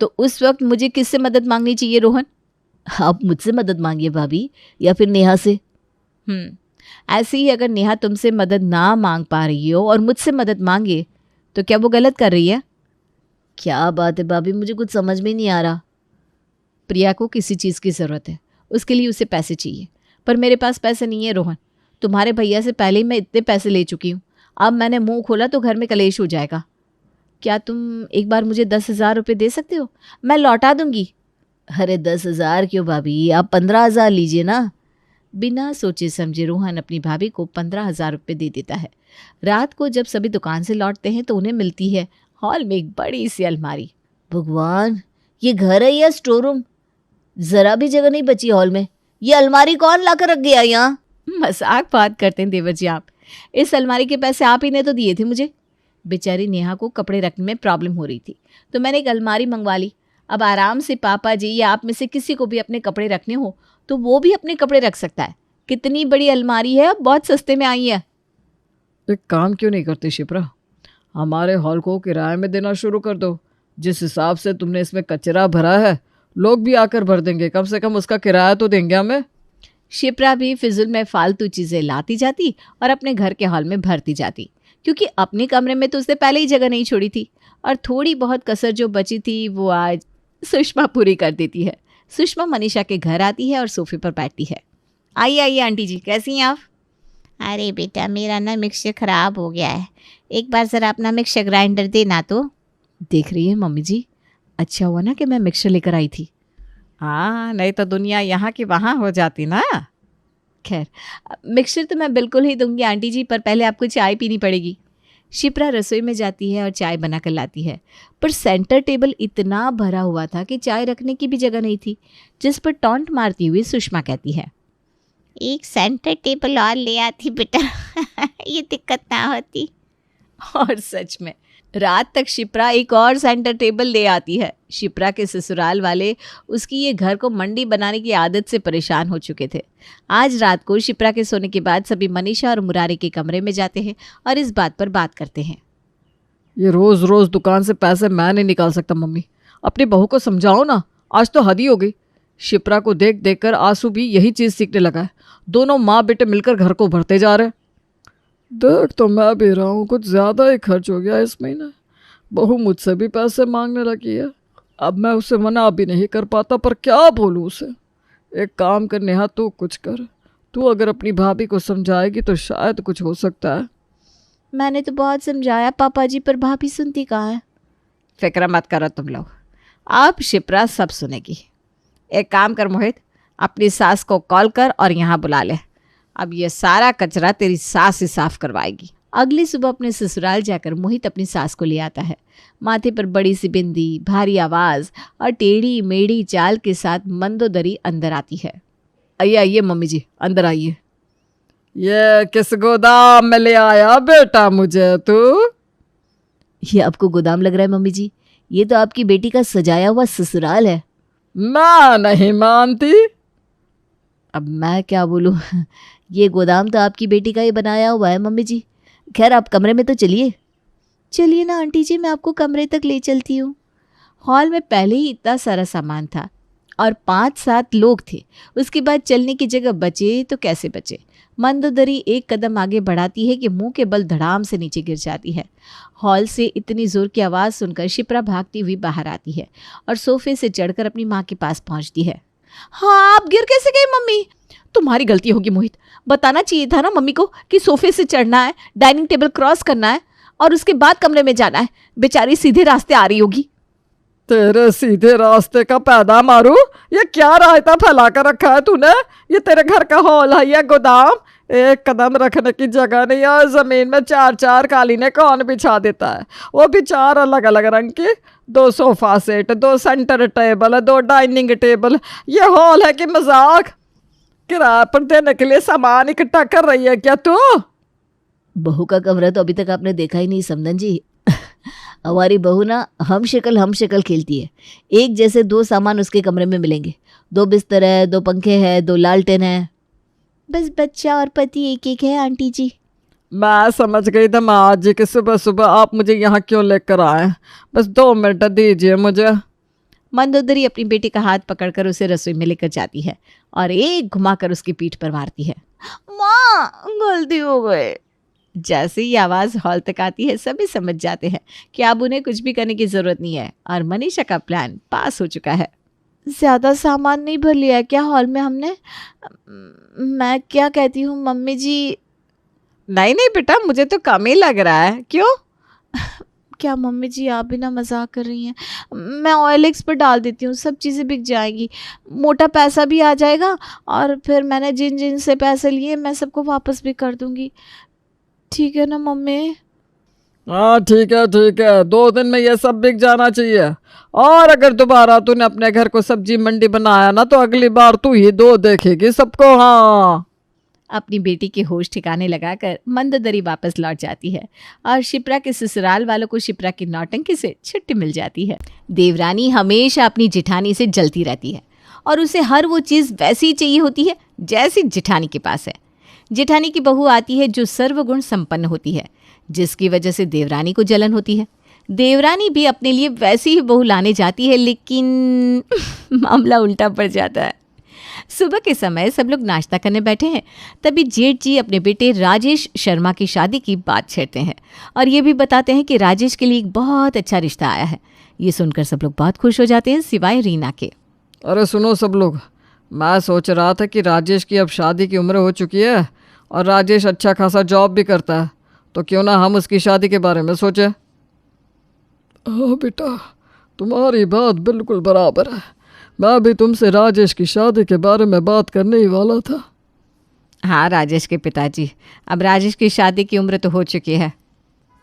तो उस वक्त मुझे किससे मदद मांगनी चाहिए रोहन? आप मुझसे मदद मांगिए भाभी, या फिर नेहा से। ऐसे ही अगर नेहा तुमसे मदद ना मांग पा रही हो और मुझसे मदद मांगे तो क्या वो गलत कर रही है? क्या बात है भाभी, मुझे कुछ समझ में नहीं आ रहा। प्रिया को किसी चीज़ की ज़रूरत है, उसके लिए उसे पैसे चाहिए, पर मेरे पास पैसे नहीं है रोहन। तुम्हारे भैया से पहले ही मैं इतने पैसे ले चुकी हूँ, अब मैंने मुंह खोला तो घर में कलेश हो जाएगा। क्या तुम एक बार मुझे 10,000 रुपये दे सकते हो? मैं लौटा दूंगी। अरे 10,000 क्यों भाभी, आप 15,000 लीजिए ना। बिना सोचे समझे रोहन अपनी भाभी को 15,000 रुपये दे देता है। रात को जब सभी दुकान से लौटते हैं तो उन्हें मिलती है हॉल में एक बड़ी सी अलमारी। भगवान, ये घर है या स्टोर रूम? जरा भी जगह नहीं बची हॉल में। ये अलमारी कौन लाकर रख गया यहाँ? मजाक बात करते हैं देवर जी आप। इस अलमारी के पैसे आप ही ने तो दिए थे मुझे। बेचारी नेहा को कपड़े रखने में प्रॉब्लम हो रही थी तो मैंने एक अलमारी मंगवा ली। अब आराम से पापा जी या आप में से किसी को भी अपने कपड़े रखने हो तो वो भी अपने कपड़े रख सकता है। कितनी बड़ी अलमारी है, अब बहुत सस्ते में आई है। एक काम क्यों नहीं करती शिप्रा, हमारे हॉल को किराए में देना शुरू कर दो। जिस हिसाब से तुमने इसमें कचरा भरा है लोग भी आकर भर देंगे, कम से कम उसका किराया तो देंगे हमें। शिप्रा भी फिजुल में फालतू चीज़ें लाती जाती और अपने घर के हॉल में भरती जाती, क्योंकि अपने कमरे में तो उसने पहले ही जगह नहीं छोड़ी थी और थोड़ी बहुत कसर जो बची थी वो आज सुषमा पूरी कर देती है। सुषमा मनीषा के घर आती है और सोफे पर बैठती है। आइए आइए आंटी जी, कैसी हैं आप? अरे बेटा, मेरा ना मिक्सचर ख़राब हो गया है, एक बार ज़रा अपना मिक्सचर ग्राइंडर देना तो। देख रही है मम्मी जी, अच्छा हुआ ना कि मैं मिक्सचर लेकर आई थी। हाँ, नहीं तो दुनिया यहाँ की वहाँ हो जाती ना। खैर, मिक्सचर तो मैं बिल्कुल ही दूंगी आंटी जी, पर पहले आपको चाय पीनी पड़ेगी। शिप्रा रसोई में जाती है और चाय बना कर लाती है, पर सेंटर टेबल इतना भरा हुआ था कि चाय रखने की भी जगह नहीं थी, जिस पर टॉन्ट मारती हुई सुषमा कहती है, एक सेंटर टेबल और ले आती बेटा ये दिक्कत ना होती। और सच में रात तक शिप्रा एक और सेंटर टेबल ले आती है। शिप्रा के ससुराल वाले उसकी ये घर को मंडी बनाने की आदत से परेशान हो चुके थे। आज रात को शिप्रा के सोने के बाद सभी मनीषा और मुरारी के कमरे में जाते हैं और इस बात पर बात करते हैं। ये रोज रोज दुकान से पैसे मैं नहीं निकाल सकता मम्मी, अपनी बहू को समझाओ ना, आज तो हद ही हो गई। शिप्रा को देख देख कर आंसू भी यही चीज़ सीखने लगा है। दोनों माँ बेटे मिलकर घर को भरते जा रहे हैं। देख तो मैं भी रहा हूँ, कुछ ज़्यादा ही खर्च हो गया इस महीने। बहू मुझसे भी पैसे मांगने लगी है, अब मैं उसे मना भी नहीं कर पाता, पर क्या बोलूँ उसे। एक काम कर नेहा, तू कुछ कर, तू अगर अपनी भाभी को समझाएगी तो शायद कुछ हो सकता है। मैंने तो बहुत समझाया पापा जी, पर भाभी सुनती कहाँ है। फिक्र मत करो तुम लोग, अब शिप्रा सब सुनेगी। एक काम कर मोहित, अपनी सास को कॉल कर और यहाँ बुला ले। अब ये सारा कचरा तेरी सास ही साफ करवाएगी। अगली सुबह अपने ससुराल जाकर मोहित अपनी सास को ले आता है। माथे पर बड़ी सी बिंदी, भारी आवाज और टेढ़ी मेढ़ी चाल के साथ मंदोदरी अंदर आती है। आइए आइए मम्मी जी, अंदर आइए। ये किस गोदाम में ले आया बेटा मुझे तू? ये आपको गोदाम लग रहा है मम्मी जी? ये तो आपकी बेटी का सजाया हुआ ससुराल है। मैं नहीं मानती। अब मैं क्या बोलूं ये गोदाम तो आपकी बेटी का ही बनाया हुआ है मम्मी जी। खैर आप कमरे में तो चलिए। चलिए ना आंटी जी, मैं आपको कमरे तक ले चलती हूँ। हॉल में पहले ही इतना सारा सामान था और 5-7 लोग थे, उसके बाद चलने की जगह बचे तो कैसे बचे। मंदोदरी एक कदम आगे बढ़ाती है कि मुंह के बल धड़ाम से नीचे गिर जाती है। हॉल से इतनी जोर की आवाज़ सुनकर शिप्रा भागती हुई बाहर आती है और सोफे से चढ़कर अपनी माँ के पास पहुँचती है। हाँ, आप गिर कैसे गए मम्मी? तुम्हारी गलती होगी मोहित, बताना चाहिए था ना मम्मी को कि सोफे से चढ़ना है, डाइनिंग टेबल क्रॉस करना है और उसके बाद कमरे में जाना है। बेचारी सीधे रास्ते आ रही होगी। तेरे सीधे रास्ते का पैदा मारू? ये क्या रायता फैला कर रखा है तूने? ये तेरे घर का हॉल है या गोदाम? एक कदम रखने की जगह नहीं है। जमीन में 4-4 कालीनें कौन बिछा देता है? वो भी 4 अलग अलग रंग की। 2 sofa set, 2 centre table, 2 dining table. ये हॉल है कि मजाक? किराए पर देने के लिए सामान इकट्ठा कर रही है क्या तू? बहू का कमरा तो अभी तक आपने देखा ही नहीं समधन जी। हमारी बहू ना हम शक्ल खेलती है। एक जैसे 2 सामान उसके कमरे में मिलेंगे। 2 बिस्तर है, 2 पंखे हैं, 2 लालटेन है। बस बच्चा और पति एक एक है आंटी जी। मैं समझ गई था माँ जी कि सुबह सुबह आप मुझे यहाँ क्यों लेकर आए। बस 2 मिनट दीजिए मुझे। मंदोदरी अपनी बेटी का हाथ पकड़कर उसे रसोई में लेकर जाती है और एक घुमाकर उसकी पीठ पर मारती है। माँ, गलती हो गई। जैसे ही आवाज़ हॉल तक आती है सभी समझ जाते हैं कि अब उन्हें कुछ भी करने की ज़रूरत नहीं है और मनीषा का प्लान पास हो चुका है। ज्यादा सामान नहीं भर लिया है क्या हॉल में हमने? मैं क्या कहती हूँ मम्मी जी। नहीं नहीं बेटा, मुझे तो कम ही लग रहा है। क्यों? क्या मम्मी जी आप भी ना मजाक कर रही हैं? मैं OLX पर डाल देती हूँ, सब चीज़ें बिक जाएंगी, मोटा पैसा भी आ जाएगा और फिर मैंने जिन जिन से पैसे लिए मैं सबको वापस भी कर दूँगी। ठीक है ना मम्मी? हाँ ठीक है 2 दिन में ये सब बिक जाना चाहिए। और अगर दोबारा तूने अपने घर को सब्जी मंडी बनाया ना तो अगली बार तू ही 2 देखेगी सबको। हाँ। अपनी बेटी के होश ठिकाने लगाकर मंदोदरी वापस लौट जाती है और शिप्रा के ससुराल वालों को शिप्रा की नौटंकी से छुट्टी मिल जाती है। देवरानी हमेशा अपनी जिठानी से जलती रहती है और उसे हर वो चीज़ वैसी ही चाहिए होती है जैसी जिठानी के पास है। जिठानी की बहू आती है जो सर्वगुण संपन्न होती है, जिसकी वजह से देवरानी को जलन होती है। देवरानी भी अपने लिए वैसी ही बहू लाने जाती है, लेकिन मामला उल्टा पड़ जाता है। सुबह के समय सब लोग नाश्ता करने बैठे हैं, तभी जेठ जी अपने बेटे राजेश शर्मा की शादी की बात छेड़ते हैं और ये भी बताते हैं कि राजेश के लिए एक बहुत अच्छा रिश्ता आया है। ये सुनकर सब लोग बहुत खुश हो जाते हैं सिवाय रीना के। अरे सुनो सब लोग, मैं सोच रहा था कि राजेश की अब शादी की उम्र हो चुकी है और राजेश अच्छा खासा जॉब भी करता है, तो क्यों ना हम उसकी शादी के बारे में सोचें। हाँ बेटा, तुम्हारी बात बिल्कुल बराबर है। मैं भी तुमसे राजेश की शादी के बारे में बात करने ही वाला था। हाँ राजेश के पिताजी, अब राजेश की शादी की उम्र तो हो चुकी है।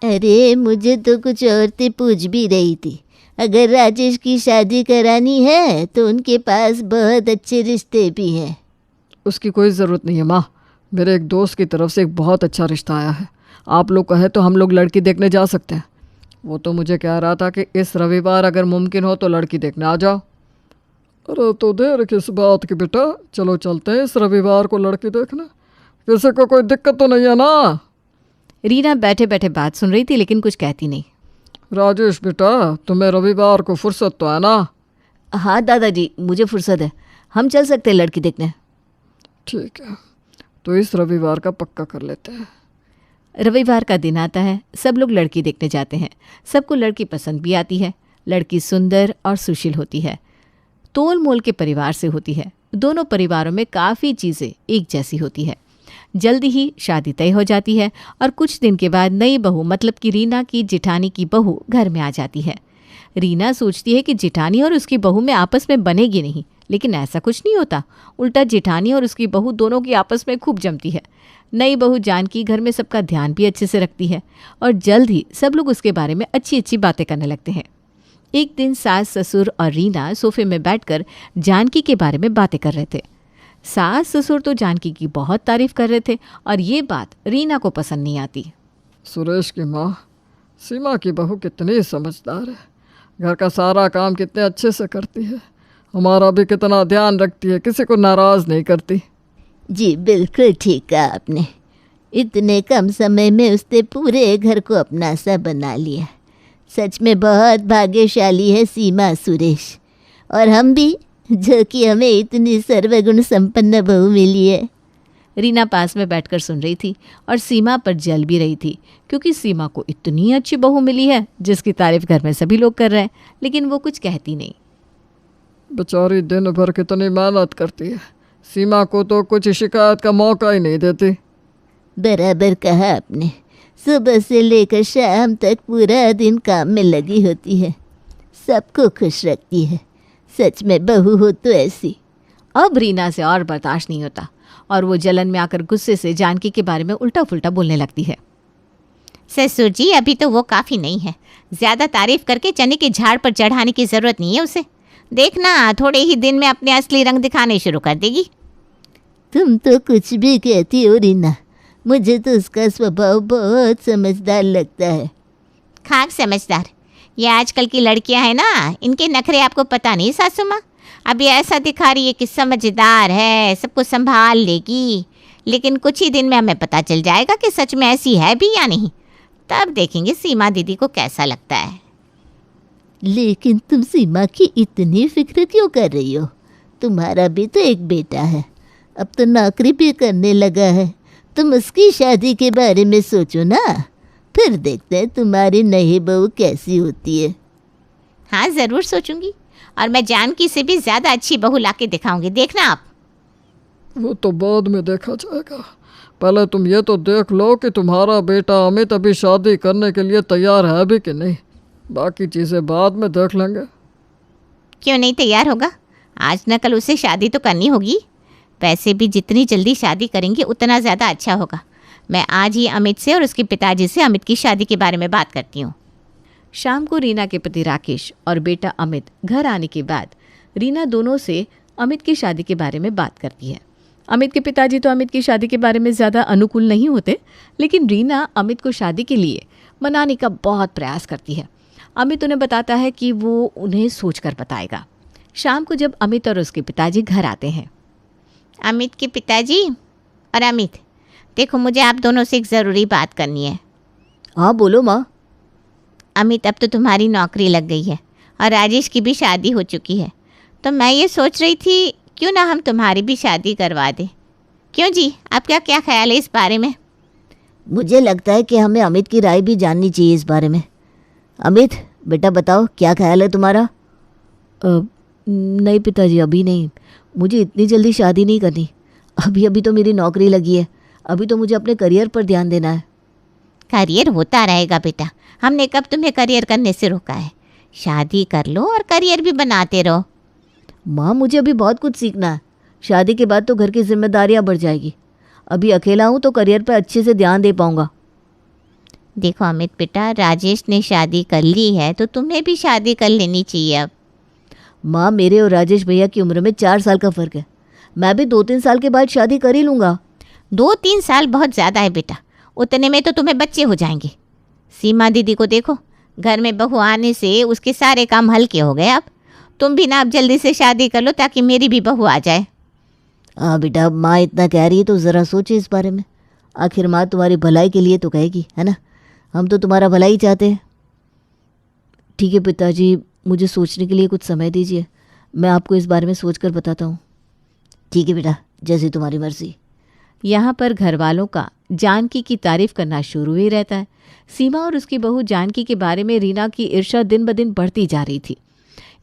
अरे मुझे तो कुछ औरतें पूछ भी रही थी, अगर राजेश की शादी करानी है तो उनके पास बहुत अच्छे रिश्ते भी हैं। उसकी कोई ज़रूरत नहीं है माँ, मेरे एक दोस्त की तरफ से एक बहुत अच्छा रिश्ता आया है। आप लोग कहे तो हम लोग लड़की देखने जा सकते हैं। वो तो मुझे कह रहा था कि इस रविवार अगर मुमकिन हो तो लड़की देखने आ जाओ। अरे तो देर किस बात की बेटा, चलो चलते हैं इस रविवार को लड़की देखने, किसी को कोई दिक्कत तो नहीं है ना। रीना बैठे बैठे बात सुन रही थी लेकिन कुछ कहती नहीं। राजेश बेटा, तुम्हें रविवार को फुर्सत तो है ना? हाँ दादाजी, मुझे फुर्सत है, हम चल सकते हैं लड़की देखने। ठीक है, तो इस रविवार का पक्का कर लेते हैं। रविवार का दिन आता है, सब लोग लड़की देखने जाते हैं। सबको लड़की पसंद भी आती है। लड़की सुंदर और सुशील होती है, तोल मोल के परिवार से होती है। दोनों परिवारों में काफ़ी चीज़ें एक जैसी होती है। जल्दी ही शादी तय हो जाती है और कुछ दिन के बाद नई बहू मतलब कि रीना की जिठानी की बहू घर में आ जाती है। रीना सोचती है कि जिठानी और उसकी बहू में आपस में बनेगी नहीं, लेकिन ऐसा कुछ नहीं होता। उल्टा जिठानी और उसकी बहू दोनों की आपस में खूब जमती है। नई बहू जानकी घर में सबका ध्यान भी अच्छे से रखती है और जल्द ही सब लोग उसके बारे में अच्छी अच्छी बातें करने लगते हैं। एक दिन सास ससुर और रीना सोफे में बैठकर जानकी के बारे में बातें कर रहे थे। सास ससुर तो जानकी की बहुत तारीफ कर रहे थे और ये बात रीना को पसंद नहीं आती। सुरेश की माँ सीमा की बहू कितनी समझदार है, घर का सारा काम कितने अच्छे से करती है, हमारा भी कितना ध्यान रखती है, किसी को नाराज़ नहीं करती। जी बिल्कुल ठीक कहा आपने, इतने कम समय में उसने पूरे घर को अपना सा बना लिया। सच में बहुत भाग्यशाली है सीमा सुरेश, और हम भी, जो कि हमें इतनी सर्वगुण संपन्न बहू मिली है। रीना पास में बैठकर सुन रही थी और सीमा पर जल भी रही थी, क्योंकि सीमा को इतनी अच्छी बहू मिली है जिसकी तारीफ घर में सभी लोग कर रहे हैं, लेकिन वो कुछ कहती नहीं। बेचारी दिन भर कितनी मेहनत करती है, सीमा को तो कुछ शिकायत का मौका ही नहीं देती। बराबर कहा आपने, सुबह से लेकर शाम तक पूरा दिन काम में लगी होती है, सबको खुश रखती है। सच में बहू हो तो ऐसी। अब रीना से और बर्दाश्त नहीं होता और वो जलन में आकर गुस्से से जानकी के बारे में उल्टा फुल्टा बोलने लगती है। ससुर जी, अभी तो वो काफ़ी नहीं है, ज़्यादा तारीफ करके चने के झाड़ पर चढ़ाने की ज़रूरत नहीं है उसे। देखना थोड़े ही दिन में अपने असली रंग दिखाने शुरू कर देगी। तुम तो कुछ भी कहती हो रीना, मुझे तो उसका स्वभाव बहुत समझदार लगता है। खाक समझदार, ये आजकल की लड़कियां हैं ना, इनके नखरे आपको पता नहीं सासू माँ। अभी ऐसा दिखा रही है कि समझदार है, सबको संभाल लेगी, लेकिन कुछ ही दिन में हमें पता चल जाएगा कि सच में ऐसी है भी या नहीं। तब देखेंगे सीमा दीदी को कैसा लगता है। लेकिन तुम सीमा की इतनी फिक्र क्यों कर रही हो? तुम्हारा भी तो एक बेटा है, अब तो नौकरी भी करने लगा है। तुम उसकी शादी के बारे में सोचो ना, फिर देखते हैं तुम्हारी नई बहू कैसी होती है। हाँ ज़रूर सोचूंगी, और मैं जानकी से भी ज़्यादा अच्छी बहू लाके दिखाऊंगी, देखना आप। वो तो बाद में देखा जाएगा, पहले तुम ये तो देख लो कि तुम्हारा बेटा अमित अभी शादी करने के लिए तैयार है भी कि नहीं। बाकी चीज़ें बाद में देख लेंगे। क्यों नहीं तैयार होगा? आज न कल उसे शादी तो करनी होगी। वैसे भी जितनी जल्दी शादी करेंगे उतना ज़्यादा अच्छा होगा। मैं आज ही अमित से और उसके पिताजी से अमित की शादी के बारे में बात करती हूँ। शाम को रीना के पति राकेश और बेटा अमित घर आने के बाद रीना दोनों से अमित की शादी के बारे में बात करती है। अमित के पिताजी तो अमित की शादी के बारे में ज़्यादा अनुकूल नहीं होते, लेकिन रीना अमित को शादी के लिए मनाने का बहुत प्रयास करती है। अमित उन्हें बताता है कि वो उन्हें सोचकर बताएगा। शाम को जब अमित और उसके पिताजी घर आते हैं। अमित के पिताजी और अमित, देखो मुझे आप दोनों से एक ज़रूरी बात करनी है। हाँ बोलो माँ। अमित, अब तो तुम्हारी नौकरी लग गई है और राजेश की भी शादी हो चुकी है, तो मैं ये सोच रही थी क्यों ना हम तुम्हारी भी शादी करवा दें। क्यों जी, आपका क्या ख्याल है इस बारे में? मुझे लगता है कि हमें अमित की राय भी जाननी चाहिए इस बारे में। अमित बेटा बताओ क्या ख्याल है तुम्हारा? नहीं पिताजी, अभी नहीं, मुझे इतनी जल्दी शादी नहीं करनी। अभी तो मेरी नौकरी लगी है, अभी तो मुझे अपने करियर पर ध्यान देना है। करियर होता रहेगा बेटा, हमने कब तुम्हें करियर करने से रोका है? शादी कर लो और करियर भी बनाते रहो। माँ मुझे अभी बहुत कुछ सीखना है, शादी के बाद तो घर की जिम्मेदारियाँ बढ़ जाएगी। अभी अकेला हूँ तो करियर पर अच्छे से ध्यान दे पाऊँगा। देखो अमित बेटा, राजेश ने शादी कर ली है तो तुम्हें भी शादी कर लेनी चाहिए अब। माँ मेरे और राजेश भैया की उम्र में 4 साल का फ़र्क है, मैं भी 2-3 साल के बाद शादी कर ही लूँगा। 2-3 साल बहुत ज़्यादा है बेटा, उतने में तो तुम्हें बच्चे हो जाएंगे। सीमा दीदी को देखो, घर में बहू आने से उसके सारे काम हल्के हो गए। अब तुम भी ना अब जल्दी से शादी कर लो ताकि मेरी भी बहू आ जाए। हाँ बेटा, माँ इतना कह रही है तो ज़रा सोचे इस बारे में। आखिर माँ तुम्हारी भलाई के लिए तो कहेगी, है ना? हम तो तुम्हारा भला ही चाहते हैं। ठीक है पिताजी, मुझे सोचने के लिए कुछ समय दीजिए, मैं आपको इस बारे में सोचकर बताता हूँ। ठीक है बेटा, जैसी तुम्हारी मर्जी। यहाँ पर घर वालों का जानकी की तारीफ करना शुरू ही रहता है। सीमा और उसकी बहू जानकी के बारे में रीना की ईर्ष्या दिन ब दिन बढ़ती जा रही थी।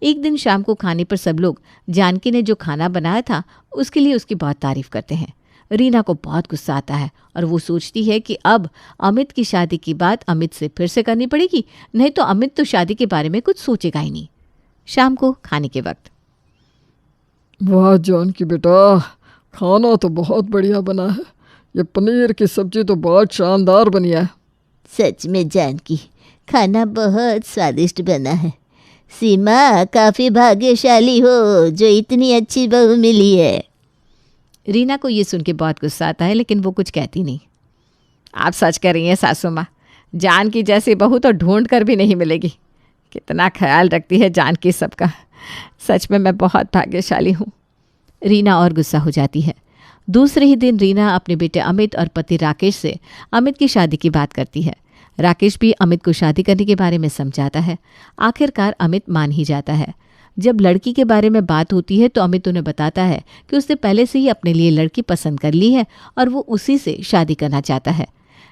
एक दिन शाम को खाने पर सब लोग जानकी ने जो खाना बनाया था उसके लिए उसकी बहुत तारीफ करते हैं। रीना को बहुत गुस्सा आता है और वो सोचती है कि अब अमित की शादी की बात अमित से फिर से करनी पड़ेगी, नहीं तो अमित तो शादी के बारे में कुछ सोचेगा ही नहीं। शाम को खाने के वक्त। वाह जानकी बेटा, खाना तो बहुत बढ़िया बना है, ये पनीर की सब्जी तो बहुत शानदार बनी है। सच में जानकी, खाना बहुत स्वादिष्ट बना है। सीमा काफ़ी भाग्यशाली हो जो इतनी अच्छी बहू मिली है। रीना को ये सुन के बहुत गुस्सा आता है, लेकिन वो कुछ कहती नहीं। आप सच कह रही हैं सासू माँ, जानकी जैसी बहू तो ढूंढ कर भी नहीं मिलेगी। कितना ख्याल रखती है जानकी सबका, सच में मैं बहुत भाग्यशाली हूँ। रीना और गुस्सा हो जाती है। दूसरे ही दिन रीना अपने बेटे अमित और पति राकेश से अमित की शादी की बात करती है। राकेश भी अमित को शादी करने के बारे में समझाता है। आखिरकार अमित मान ही जाता है। जब लड़की के बारे में बात होती है तो अमित उन्हें बताता है कि उसने पहले से ही अपने लिए लड़की पसंद कर ली है और वो उसी से शादी करना चाहता है।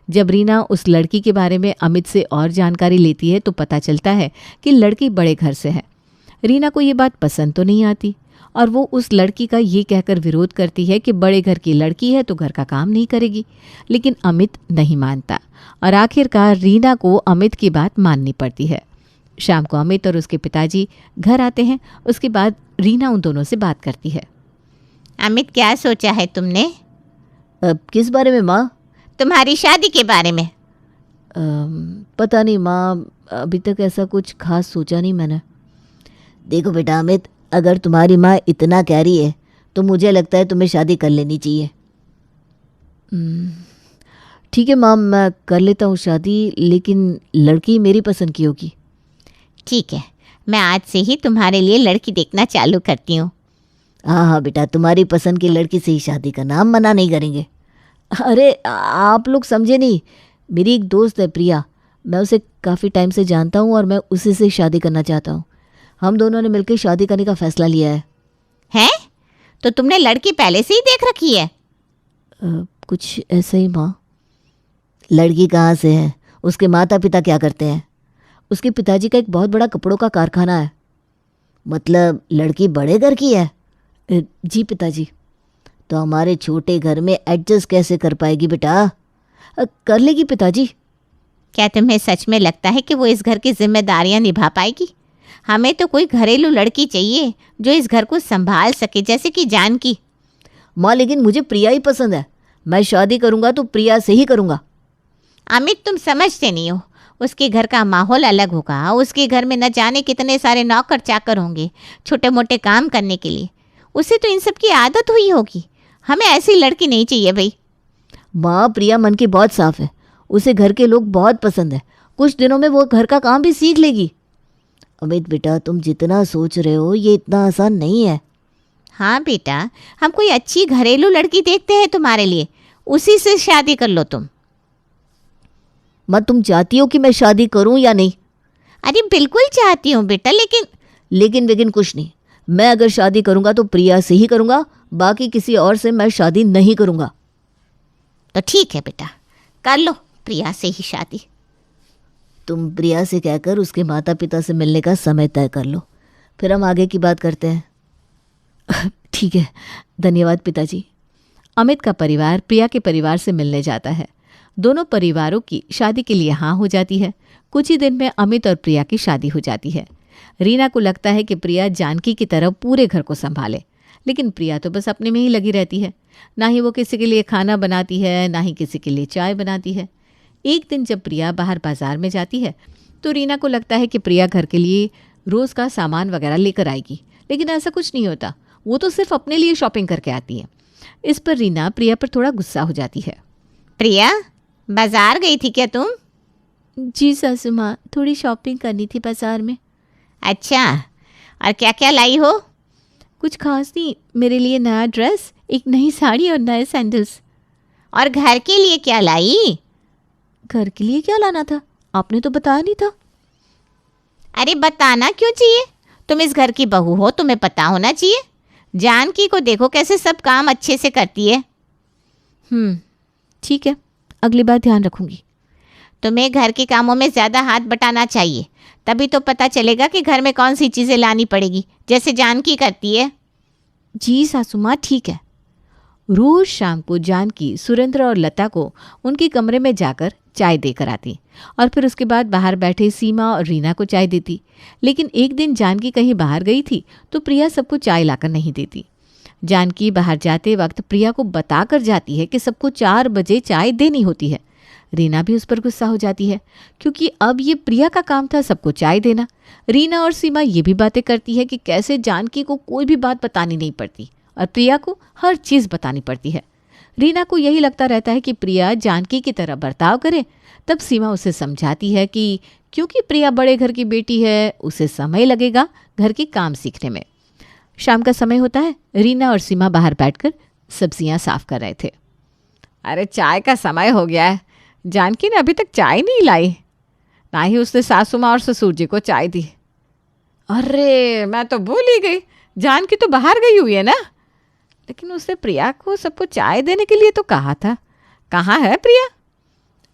जब रीना उस लड़की के बारे में अमित से और जानकारी लेती है तो पता चलता है कि लड़की बड़े घर से है। रीना को ये बात पसंद तो नहीं आती और वो उस लड़की का ये कहकर विरोध करती है कि बड़े घर की लड़की है तो घर का काम नहीं करेगी, लेकिन अमित नहीं मानता और आखिरकार रीना को अमित की बात माननी पड़ती है। शाम को अमित और उसके पिताजी घर आते हैं। उसके बाद रीना उन दोनों से बात करती है। अमित, क्या सोचा है तुमने? अब किस बारे में माँ? तुम्हारी शादी के बारे में। पता नहीं माँ, अभी तक ऐसा कुछ खास सोचा नहीं मैंने। देखो बेटा अमित, अगर तुम्हारी माँ इतना कह रही है तो मुझे लगता है तुम्हें शादी कर लेनी चाहिए। ठीक है माम, मैं कर लेता हूँ शादी, लेकिन लड़की मेरी पसंद की होगी। ठीक है, मैं आज से ही तुम्हारे लिए लड़की देखना चालू करती हूँ। हाँ हाँ बेटा, तुम्हारी पसंद की लड़की से ही शादी करना, हम मना नहीं करेंगे। अरे आप लोग समझे नहीं, मेरी एक दोस्त है प्रिया, मैं उसे काफ़ी टाइम से जानता हूँ और मैं उसी से शादी करना चाहता हूँ। हम दोनों ने मिलकर शादी करने का फैसला लिया है। हैं? तो तुमने लड़की पहले से ही देख रखी है? कुछ ऐसा ही माँ। लड़की कहाँ से है, उसके माता पिता क्या करते हैं? उसके पिताजी का एक बहुत बड़ा कपड़ों का कारखाना है। मतलब लड़की बड़े घर की है? जी पिताजी। तो हमारे छोटे घर में एडजस्ट कैसे कर पाएगी बेटा? कर लेगी पिताजी। क्या तुम्हें सच में लगता है कि वो इस घर की जिम्मेदारियां निभा पाएगी? हमें तो कोई घरेलू लड़की चाहिए जो इस घर को संभाल सके, जैसे कि जानकी। माँ लेकिन मुझे प्रिया ही पसंद है, मैं शादी करूँगा तो प्रिया से ही करूँगा। अमित, तुम समझते नहीं हो, उसके घर का माहौल अलग होगा। उसके घर में न जाने कितने सारे नौकर चाकर होंगे छोटे मोटे काम करने के लिए। उसे तो इन सब की आदत हुई होगी। हमें ऐसी लड़की नहीं चाहिए भाई। माँ प्रिया मन की बहुत साफ है, उसे घर के लोग बहुत पसंद है। कुछ दिनों में वो घर का काम भी सीख लेगी। अमित बेटा, तुम जितना सोच रहे हो ये इतना आसान नहीं है। हाँ बेटा, हम कोई अच्छी घरेलू लड़की देखते हैं तुम्हारे लिए, उसी से शादी कर लो तुम। माँ तुम चाहती हो कि मैं शादी करूं या नहीं? अरे बिल्कुल चाहती हूँ बेटा, लेकिन कुछ नहीं। मैं अगर शादी करूंगा तो प्रिया से ही करूंगा, बाकी किसी और से मैं शादी नहीं करूंगा। तो ठीक है बेटा, कर लो प्रिया से ही शादी। तुम प्रिया से कहकर उसके माता पिता से मिलने का समय तय कर लो, फिर हम आगे की बात करते हैं। ठीक है, धन्यवाद पिताजी। अमित का परिवार प्रिया के परिवार से मिलने जाता है। दोनों परिवारों की शादी के लिए हाँ हो जाती है। कुछ ही दिन में अमित और प्रिया की शादी हो जाती है। रीना को लगता है कि प्रिया जानकी की तरह पूरे घर को संभाले, लेकिन प्रिया तो बस अपने में ही लगी रहती है। ना ही वो किसी के लिए खाना बनाती है, ना ही किसी के लिए चाय बनाती है। एक दिन जब प्रिया बाहर बाजार में जाती है तो रीना को लगता है कि प्रिया घर के लिए रोज़ का सामान वगैरह लेकर आएगी, लेकिन ऐसा कुछ नहीं होता। वो तो सिर्फ अपने लिए शॉपिंग करके आती है। इस पर रीना प्रिया पर थोड़ा गुस्सा हो जाती है। प्रिया, बाजार गई थी क्या तुम? जी सासू माँ, थोड़ी शॉपिंग करनी थी बाजार में। अच्छा, और क्या क्या लाई हो? कुछ खास नहीं, मेरे लिए नया ड्रेस, एक नई साड़ी और नए सैंडल्स। और घर के लिए क्या लाई? घर के लिए क्या लाना था, आपने तो बताया नहीं था। अरे बताना क्यों चाहिए? तुम इस घर की बहू हो, तुम्हें पता होना चाहिए। जानकी को देखो कैसे सब काम अच्छे से करती है। ठीक है, अगली बार ध्यान रखूंगी। तुम्हें घर के कामों में ज़्यादा हाथ बटाना चाहिए, तभी तो पता चलेगा कि घर में कौन सी चीज़ें लानी पड़ेगी, जैसे जानकी करती है। जी सासू माँ, ठीक है। रोज शाम को जानकी सुरेंद्र और लता को उनके कमरे में जाकर चाय देकर आती और फिर उसके बाद बाहर बैठे सीमा और रीना को चाय देती। लेकिन एक दिन जानकी कहीं बाहर गई थी तो प्रिया सबको चाय लाकर नहीं देती। जानकी बाहर जाते वक्त प्रिया को बताकर जाती है कि सबको 4 बजे चाय देनी होती है। रीना भी उस पर गुस्सा हो जाती है, क्योंकि अब ये प्रिया का काम था सबको चाय देना। रीना और सीमा ये भी बातें करती है कि कैसे जानकी को कोई भी बात बतानी नहीं पड़ती और प्रिया को हर चीज़ बतानी पड़ती है। रीना को यही लगता रहता है कि प्रिया जानकी की तरह बर्ताव करे। तब सीमा उसे समझाती है कि क्योंकि प्रिया बड़े घर की बेटी है, उसे समय लगेगा घर के काम सीखने में। शाम का समय होता है। रीना और सीमा बाहर बैठकर सब्जियां साफ कर रहे थे। अरे चाय का समय हो गया है, जानकी ने अभी तक चाय नहीं लाई, ना ही उसने सासू माँ और ससुर जी को चाय दी। अरे मैं तो भूल ही गई, जानकी तो बाहर गई हुई है ना। लेकिन उसने प्रिया को सबको चाय देने के लिए तो कहा था, कहाँ है प्रिया?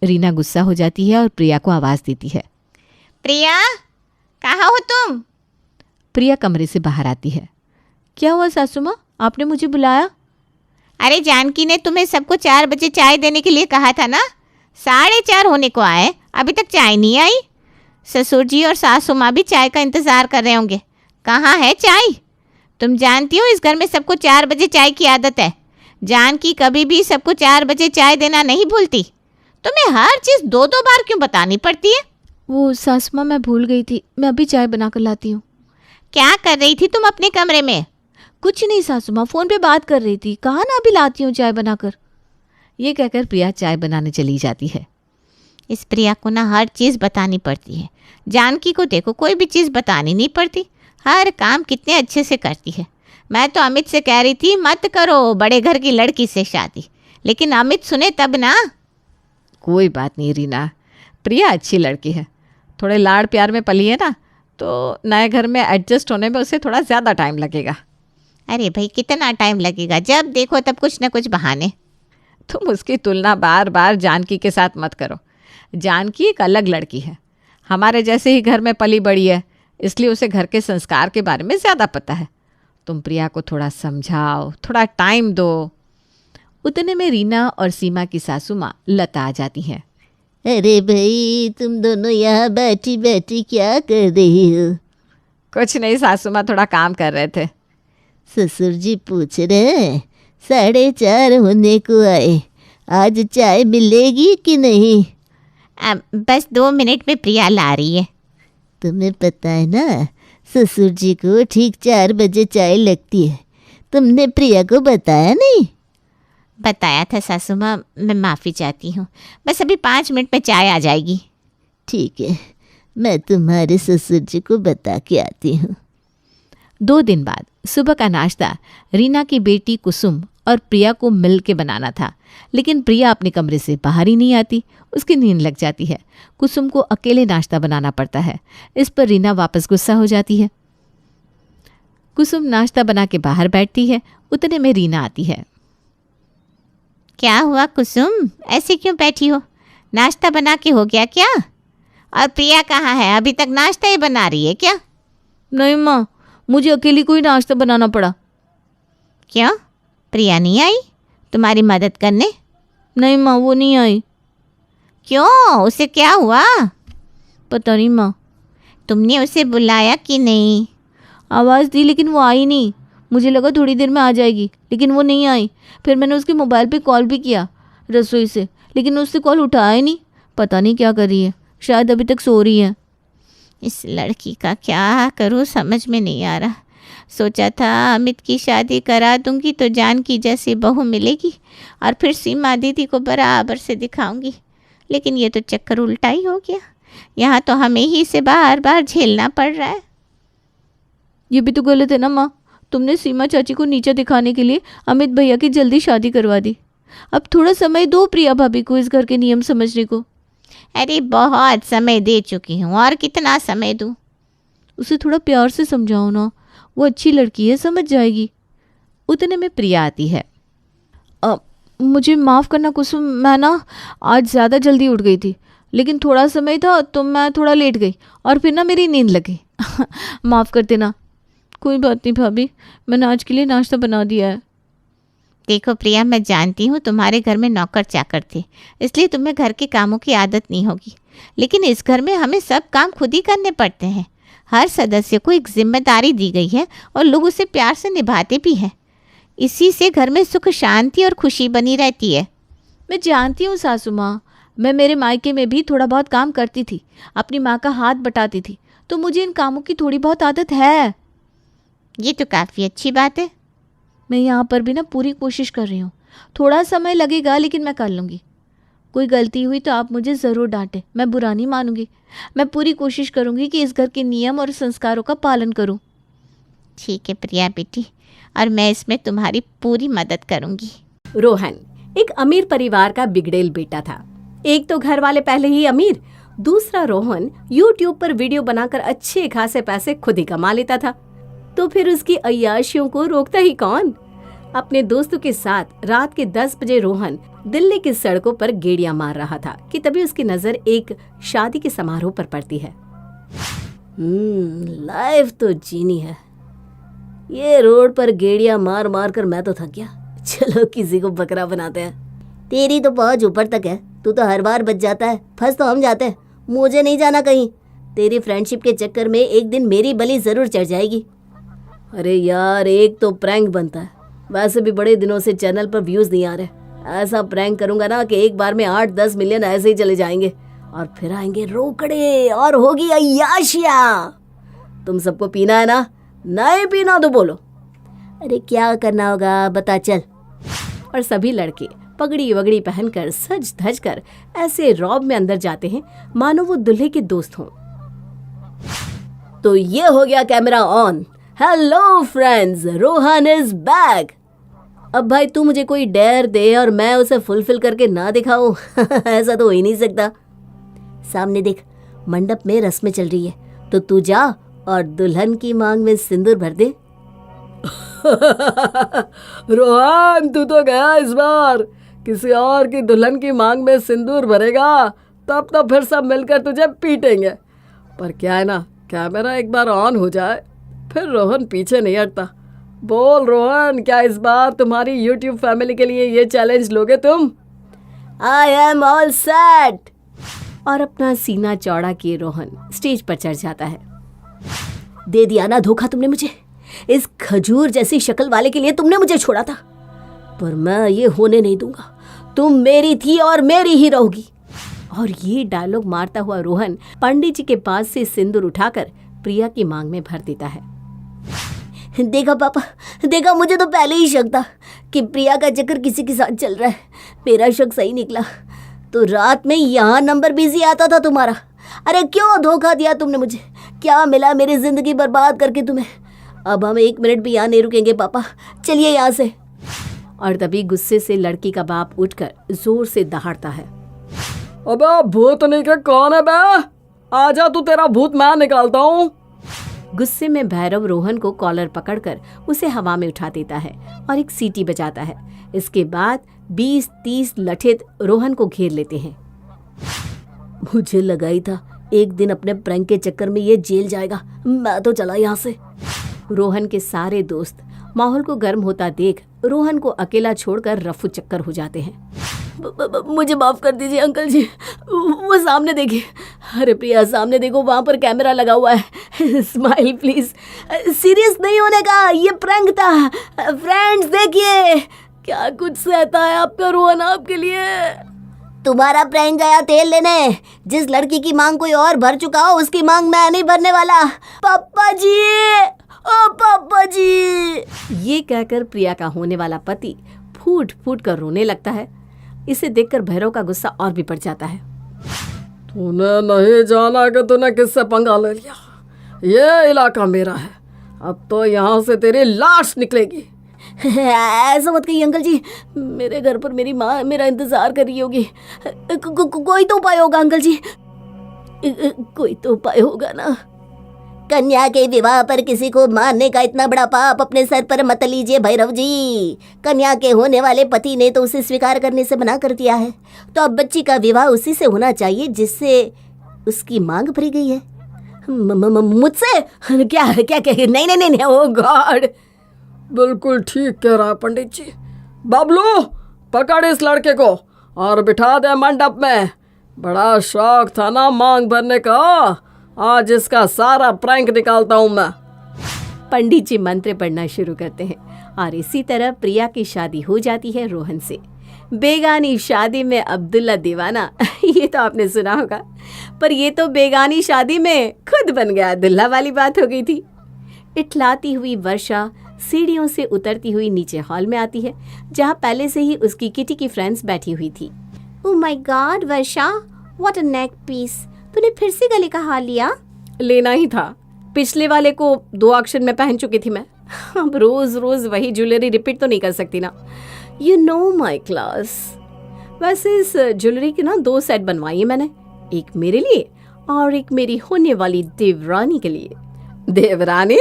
रीना गुस्सा हो जाती है और प्रिया को आवाज़ देती है। प्रिया, कहाँ हो तुम? प्रिया कमरे से बाहर आती है। क्या हुआ सासू माँ, आपने मुझे बुलाया? अरे जानकी ने तुम्हें सबको 4 बजे चाय देने के लिए कहा था ना। 4:30 होने को आए, अभी तक चाय नहीं आई। ससुर जी और सासू माँ भी चाय का इंतज़ार कर रहे होंगे। कहाँ है चाय? तुम जानती हो इस घर में सबको 4 बजे चाय की आदत है। जानकी कभी भी सबको 4 बजे चाय देना नहीं भूलती। तुम्हें हर चीज़ 2-2 बार क्यों बतानी पड़ती है? वो सासू माँ, मैं भूल गई थी, मैं अभी चाय बना कर लाती हूँ। क्या कर रही थी तुम अपने कमरे में? कुछ नहीं सासू माँ, फ़ोन पे बात कर रही थी, कहा ना अभी लाती हूँ चाय बनाकर। ये कहकर प्रिया चाय बनाने चली जाती है। इस प्रिया को ना हर चीज़ बतानी पड़ती है। जानकी को देखो, कोई भी चीज़ बतानी नहीं पड़ती, हर काम कितने अच्छे से करती है। मैं तो अमित से कह रही थी मत करो बड़े घर की लड़की से शादी, लेकिन अमित सुने तब ना। कोई बात नहीं रीना, प्रिया अच्छी लड़की है, थोड़े लाड़ प्यार में पली है ना, तो नए घर में एडजस्ट होने में उसे थोड़ा ज़्यादा टाइम लगेगा। अरे भाई कितना टाइम लगेगा, जब देखो तब कुछ ना कुछ बहाने। तुम उसकी तुलना बार बार जानकी के साथ मत करो। जानकी एक अलग लड़की है, हमारे जैसे ही घर में पली बड़ी है, इसलिए उसे घर के संस्कार के बारे में ज़्यादा पता है। तुम प्रिया को थोड़ा समझाओ, थोड़ा टाइम दो। उतने में रीना और सीमा की सासू माँ लता आ जाती हैं। अरे भाई तुम दोनों यहाँ बैठी बैठी क्या कर रही हो? कुछ नहीं सासू माँ, थोड़ा काम कर रहे थे। ससुर जी पूछ रहे हैं 4:30 होने को आए, आज चाय मिलेगी कि नहीं? बस 2 मिनट में प्रिया ला रही है। तुम्हें पता है ना ससुर जी को ठीक 4 बजे चाय लगती है। तुमने प्रिया को बताया नहीं? बताया था सासू माँ, मैं माफ़ी चाहती हूँ, बस अभी 5 मिनट में चाय आ जाएगी। ठीक है, मैं तुम्हारे ससुर जी को बता के आती हूँ। 2 दिन बाद सुबह का नाश्ता रीना की बेटी कुसुम और प्रिया को मिल के बनाना था, लेकिन प्रिया अपने कमरे से बाहर ही नहीं आती, उसकी नींद लग जाती है। कुसुम को अकेले नाश्ता बनाना पड़ता है। इस पर रीना वापस गुस्सा हो जाती है। कुसुम नाश्ता बना के बाहर बैठती है। उतने में रीना आती है। क्या हुआ कुसुम, ऐसे क्यों बैठी हो? नाश्ता बना के हो गया क्या? और प्रिया कहाँ है? अभी तक नाश्ता ही बना रही है क्या? नहीं माँ, मुझे अकेली कोई नाश्ता बनाना पड़ा। क्यों, प्रिया नहीं आई तुम्हारी मदद करने? नहीं माँ, वो नहीं आई। क्यों, उसे क्या हुआ? पता नहीं माँ। तुमने उसे बुलाया कि नहीं? आवाज़ दी लेकिन वो आई नहीं। मुझे लगा थोड़ी देर में आ जाएगी, लेकिन वो नहीं आई। फिर मैंने उसके मोबाइल पे कॉल भी किया रसोई से, लेकिन उससे कॉल उठाया ही नहीं। पता नहीं क्या कर रही है, शायद अभी तक सो रही है। इस लड़की का क्या करूँ समझ में नहीं आ रहा। सोचा था अमित की शादी करा दूंगी तो जानकी जैसी बहू मिलेगी और फिर सीमा दीदी को बराबर से दिखाऊंगी, लेकिन ये तो चक्कर उल्टा ही हो गया। यहाँ तो हमें ही से बार बार झेलना पड़ रहा है। ये भी तो गलत है ना माँ, तुमने सीमा चाची को नीचा दिखाने के लिए अमित भैया की जल्दी शादी करवा दी। अब थोड़ा समय दो प्रिया भाभी को इस घर के नियम समझने को। अरे बहुत समय दे चुकी हूँ, और कितना समय दूँ? उसे थोड़ा प्यार से समझाओ ना, वो अच्छी लड़की है, समझ जाएगी। उतने में प्रिया आती है। मुझे माफ़ करना कुसुम, मैं ना आज ज़्यादा जल्दी उठ गई थी, लेकिन थोड़ा समय था तो मैं थोड़ा लेट गई और फिर ना मेरी नींद लगी। माफ़ कर देना। कोई बात नहीं भाभी, मैंने आज के लिए नाश्ता बना दिया है। देखो प्रिया, मैं जानती हूँ तुम्हारे घर में नौकर चाकर थे, इसलिए तुम्हें घर के कामों की आदत नहीं होगी, लेकिन इस घर में हमें सब काम खुद ही करने पड़ते हैं। हर सदस्य को एक जिम्मेदारी दी गई है और लोग उसे प्यार से निभाते भी हैं। इसी से घर में सुख शांति और खुशी बनी रहती है। मैं जानती हूँ सासू माँ, मैं मेरे मायके में भी थोड़ा बहुत काम करती थी, अपनी माँ का हाथ बटाती थी, तो मुझे इन कामों की थोड़ी बहुत आदत है। ये तो काफ़ी अच्छी बात है। मैं यहाँ पर भी ना पूरी कोशिश कर रही हूँ। थोड़ा समय लगेगा लेकिन मैं कर लूँगी। कोई गलती हुई तो आप मुझे ज़रूर डांटें, मैं बुरा नहीं मानूंगी। मैं पूरी कोशिश करूँगी कि इस घर के नियम और संस्कारों का पालन करूँ। ठीक है प्रिया बेटी, और मैं इसमें तुम्हारी पूरी मदद करूँगी। रोहन एक अमीर परिवार का बिगड़ेल बेटा था। एक तो घर वाले पहले ही अमीर, दूसरा रोहन YouTube पर वीडियो बनाकर अच्छे खासे पैसे खुद ही कमा लेता था, तो फिर उसकी अय्याशियों को रोकता ही कौन। अपने दोस्तों के साथ रात के 10 बजे रोहन दिल्ली की सड़कों पर गेड़ियां मार रहा था कि तभी उसकी नजर एक शादी के समारोह पर पड़ती है। लाइफ तो जीनी है, ये रोड पर गेड़ियां मार मार कर मैं तो थक गया। चलो किसी को बकरा बनाते हैं। तेरी तो पहुंच ऊपर तक है, तू तो हर बार बच जाता है, फंस तो हम जाते हैं। मुझे नहीं जाना कहीं। तेरी फ्रेंडशिप के चक्कर में एक दिन मेरी बलि जरूर चढ़ जाएगी। अरे यार, एक तो प्रैंक बनता है, वैसे भी बड़े दिनों से चैनल पर व्यूज नहीं आ रहे। ऐसा प्रैंक करूंगा ना कि एक बार में 8-10 मिलियन ऐसे ही चले जाएंगे, और फिर आएंगे रोकड़े और होगी अय्याशिया। तुम सबको पीना है ना? नहीं पीना तो बोलो। अरे क्या करना होगा बता चल। और सभी लड़के पगड़ी वगड़ी पहनकर सज धज कर ऐसे रौब में अंदर जाते हैं मानो वो दूल्हे के दोस्त हों। तो ये हो गया camera on. Hello friends, Rohan is back. अब भाई तू मुझे कोई डेयर दे और मैं उसे फुलफिल करके ना दिखाऊं ऐसा तो हो ही नहीं सकता। सामने देख, मंडप में रस्में चल रही है, तो तू जा और दुल्हन की मांग में सिंदूर भर दे। रोहन, तू तो गया इस बार। किसी और की दुल्हन की मांग में सिंदूर भरेगा तब तो फिर सब मिलकर तुझे पीटेंगे। पर क्या है ना, कैमरा एक बार ऑन हो जाए फिर रोहन पीछे नहीं हटता। बोल रोहन, क्या इस बार तुम्हारी यूट्यूब फैमिली के लिए ये चैलेंज लोगे तुम? I am all set. और अपना सीना चौड़ा किए रोहन स्टेज पर चढ़ जाता है। दे दिया ना धोखा तुमने मुझे। इस खजूर जैसी शक्ल वाले के लिए तुमने मुझे छोड़ा था, पर मैं ये होने नहीं दूंगा। तुम मेरी थी और मेरी ही रहोगी। और ये डायलॉग मारता हुआ रोहन पंडित जी के पास से सिंदूर उठाकर प्रिया की मांग में भर देता है। देखा पापा, देखा, मुझे तो पहले ही शक था कि प्रिया का चक्कर किसी के साथ चल रहा है। मेरा शक सही निकला। तो रात में यहाँ नंबर बिजी आता था तुम्हारा। अरे क्यों धोखा दिया तुमने मुझे? क्या मिला मेरी जिंदगी बर्बाद करके तुम्हें? अब हम 1 मिनट भी यहाँ नहीं रुकेंगे पापा, चलिए यहाँ से। और तभी गुस्से से लड़की का बाप उठकर जोर से दहाड़ता है। अबे भूत नहीं के कौन है बे? आजा, तू तेरा भूत मैं निकालता हूँ। गुस्से में भैरव रोहन को कॉलर पकड़कर उसे हवा में उठा देता है और एक सीटी बजाता है। इसके बाद 20-30 लठेत रोहन को घेर लेते हैं। मुझे लगा ही था एक दिन अपने प्रैंक के चक्कर में ये जेल जाएगा। मैं तो चला यहाँ से। रोहन के सारे दोस्त माहौल को गर्म होता देख रोहन को अकेला छोड़कर रफू चक्कर हो जाते हैं। मुझे माफ कर दीजिए अंकल जी, वो सामने देखिए। अरे प्रिया, सामने देखो, वहां पर कैमरा लगा हुआ है। Smile please. सीरियस नहीं होने का, ये प्रैंक था। फ्रेंड्स देखिए क्या कुछ सहता है आपका रोहन आपके लिए। तुम्हारा प्रैंक गया तेल लेने। जिस लड़की की मांग कोई और भर चुका हो उसकी मांग मैं नहीं भरने वाला। पापा जी, ओ पापा जी। ये कहकर प्रिया का होने वाला पति फूट फूट कर रोने लगता है। इसे देखकर भैरव का गुस्सा और भी बढ़ जाता है। तूने नहीं जाना कि तूने किससे पंगा ले लिया। ये इलाका मेरा है, अब तो यहाँ से तेरी लाश निकलेगी। ऐसा मत कहिए अंकल जी, मेरे घर पर मेरी माँ मेरा इंतजार कर रही होगी। कोई तो उपाय होगा अंकल जी, कोई तो उपाय होगा ना। कन्या के विवाह पर किसी को मारने का इतना बड़ा पाप अपने सर पर मत लीजिए भैरव जी। कन्या के होने वाले पति ने तो उसे स्वीकार करने से मना कर दिया है, तो अब बच्ची का विवाह उसी से होना चाहिए जिससे उसकी मांग भरी गई है। मुझसे? क्या नहीं नहीं नहीं, ओ गॉड। बिल्कुल ठीक कह रहा है पंडित जी। बबलू, पकड़ इस लड़के को और बिठा दे मंडप में। बड़ा शौक था ना मांग भरने का, आज इसका सारा प्रैंक निकालता हूं मैं। पंडित जी मंत्र पढ़ना शुरू करते हैं और इसी तरह प्रिया की शादी हो जाती है रोहन से। बेगानी शादी में अब्दुल्ला दीवाना ये तो आपने सुना होगा, पर ये तो बेगानी शादी में खुद बन गया दुल्हा वाली बात हो गई थी। इठलाती हुई वर्षा सीढ़ियों से उतरती हुई नीचे हॉल में आती है, जहाँ पहले से ही उसकी किटी की फ्रेंड्स बैठी हुई थी। Oh my god Varsha, what a neck piece. तूने फिर से गले का हार लिया? लेना ही था, पिछले वाले को 2 ऑक्शन में पहन चुकी थी मैं। अब रोज रोज वही ज्वेलरी रिपीट तो नहीं कर सकती ना। You know my class. वैसे इस ज्वेलरी की ना 2 सेट बनवाई है मैंने, एक मेरे लिए और एक मेरी होने वाली देवरानी के लिए। देवरानी?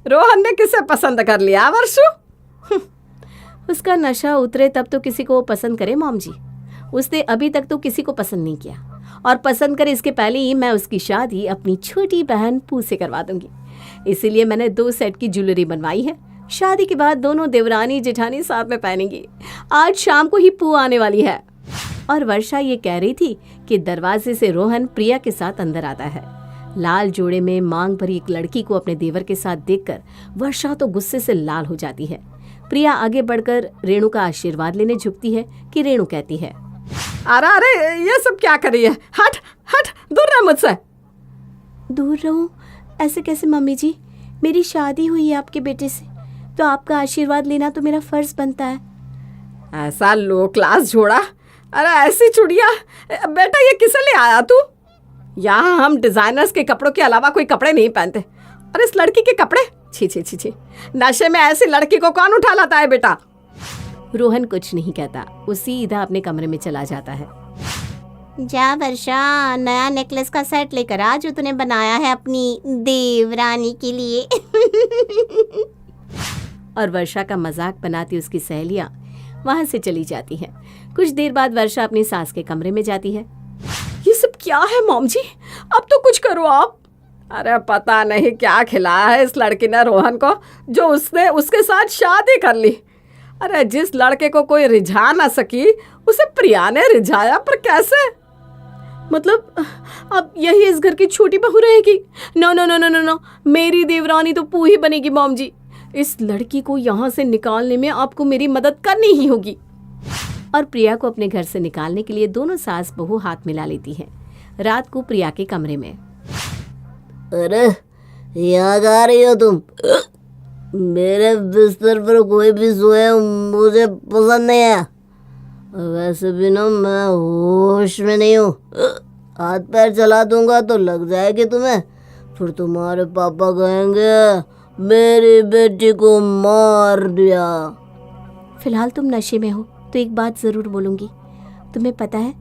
रोहन ने किसे पसंद कर लिया वर्षु? उसका नशा उतरे तब तो किसी को पसंद करे मॉम जी। उसने अभी तक तो किसी को पसंद नहीं किया, और पसंद करे इसके पहले ही मैं उसकी शादी अपनी छोटी बहन पू से करवा दूंगी। इसीलिए मैंने 2 सेट की ज्वेलरी बनवाई है। शादी के बाद दोनों देवरानी जेठानी साथ में पहनेंगी। आज शाम को ही पू आने वाली है। और वर्षा ये कह रही थी कि दरवाजे से रोहन प्रिया के साथ अंदर आता है। लाल जोड़े में मांग भरी एक लड़की को अपने देवर के साथ देखकर वर्षा तो गुस्से से लाल हो जाती है। प्रिया आगे बढ़कर रेणु का आशीर्वाद लेने झुकती है कि रेणु कहती है, अरे अरे ये सब क्या कर रही है? हट हट, दूर रह मुझसे। दूर रहूं? ऐसे कैसे मम्मी जी? मेरी शादी हुई है आपके बेटे से, तो आपका आशीर्वाद लेना तो मेरा फर्ज बनता है। ऐसा लो क्लास जोड़ा, अरे ऐसी चुड़िया। बेटा ये किसे ले आया तू? यहाँ हम डिजाइनर्स के कपड़ों के अलावा कोई कपड़े नहीं पहनते, और इस लड़की के कपड़े, छी छी छी छी, नशे में ऐसी लड़की को कौन उठा लाता है बेटा? रोहन कुछ नहीं कहता, वो सीधा अपने कमरे में चला जाता है। जा वर्षा, नया नेकलेस का सेट लेकर आ जो तूने बनाया है अपनी देवरानी के लिए। और वर्षा का मजाक बनाती उसकी सहेलियां वहां से चली जाती हैं। कुछ देर बाद वर्षा अपनी सास के कमरे में जाती है। ये सब क्या है मॉम जी? अब तो कुछ करो आप। अरे पता नहीं क्या खिलाया है इस लड़की ने रोहन को, जो उसने उसके साथ शादी कर ली। अरे जिस लड़के को कोई रिझा ना सकी उसे प्रिया ने रिझाया, पर कैसे? मतलब अब यही इस घर की छोटी बहू रहेगी? No no no no no no, मेरी देवरानी तो पू ही बनेगी मॉम जी। इस लड़की को यहाँ से निकालने में आपको मेरी मदद करनी ही होगी। और प्रिया को अपने घर से निकालने के लिए दोनों सास बहू हाथ मिला लेती हैं। रात को प्रिया के कमरे में, अरे यहाँ कहाँ रही हो तुम? मेरे बिस्तर पर कोई भी सोए मुझे पसंद नहीं है। वैसे भी ना मैं होश में नहीं हूँ। हाथ पैर चला दूंगा तो लग जाएगी तुम्हें, फिर तुम्हारे पापा कहेंगे मेरी बेटी को मार दिया। फिलहाल तुम नशे में हो तो एक बात जरूर बोलूंगी। तुम्हें पता है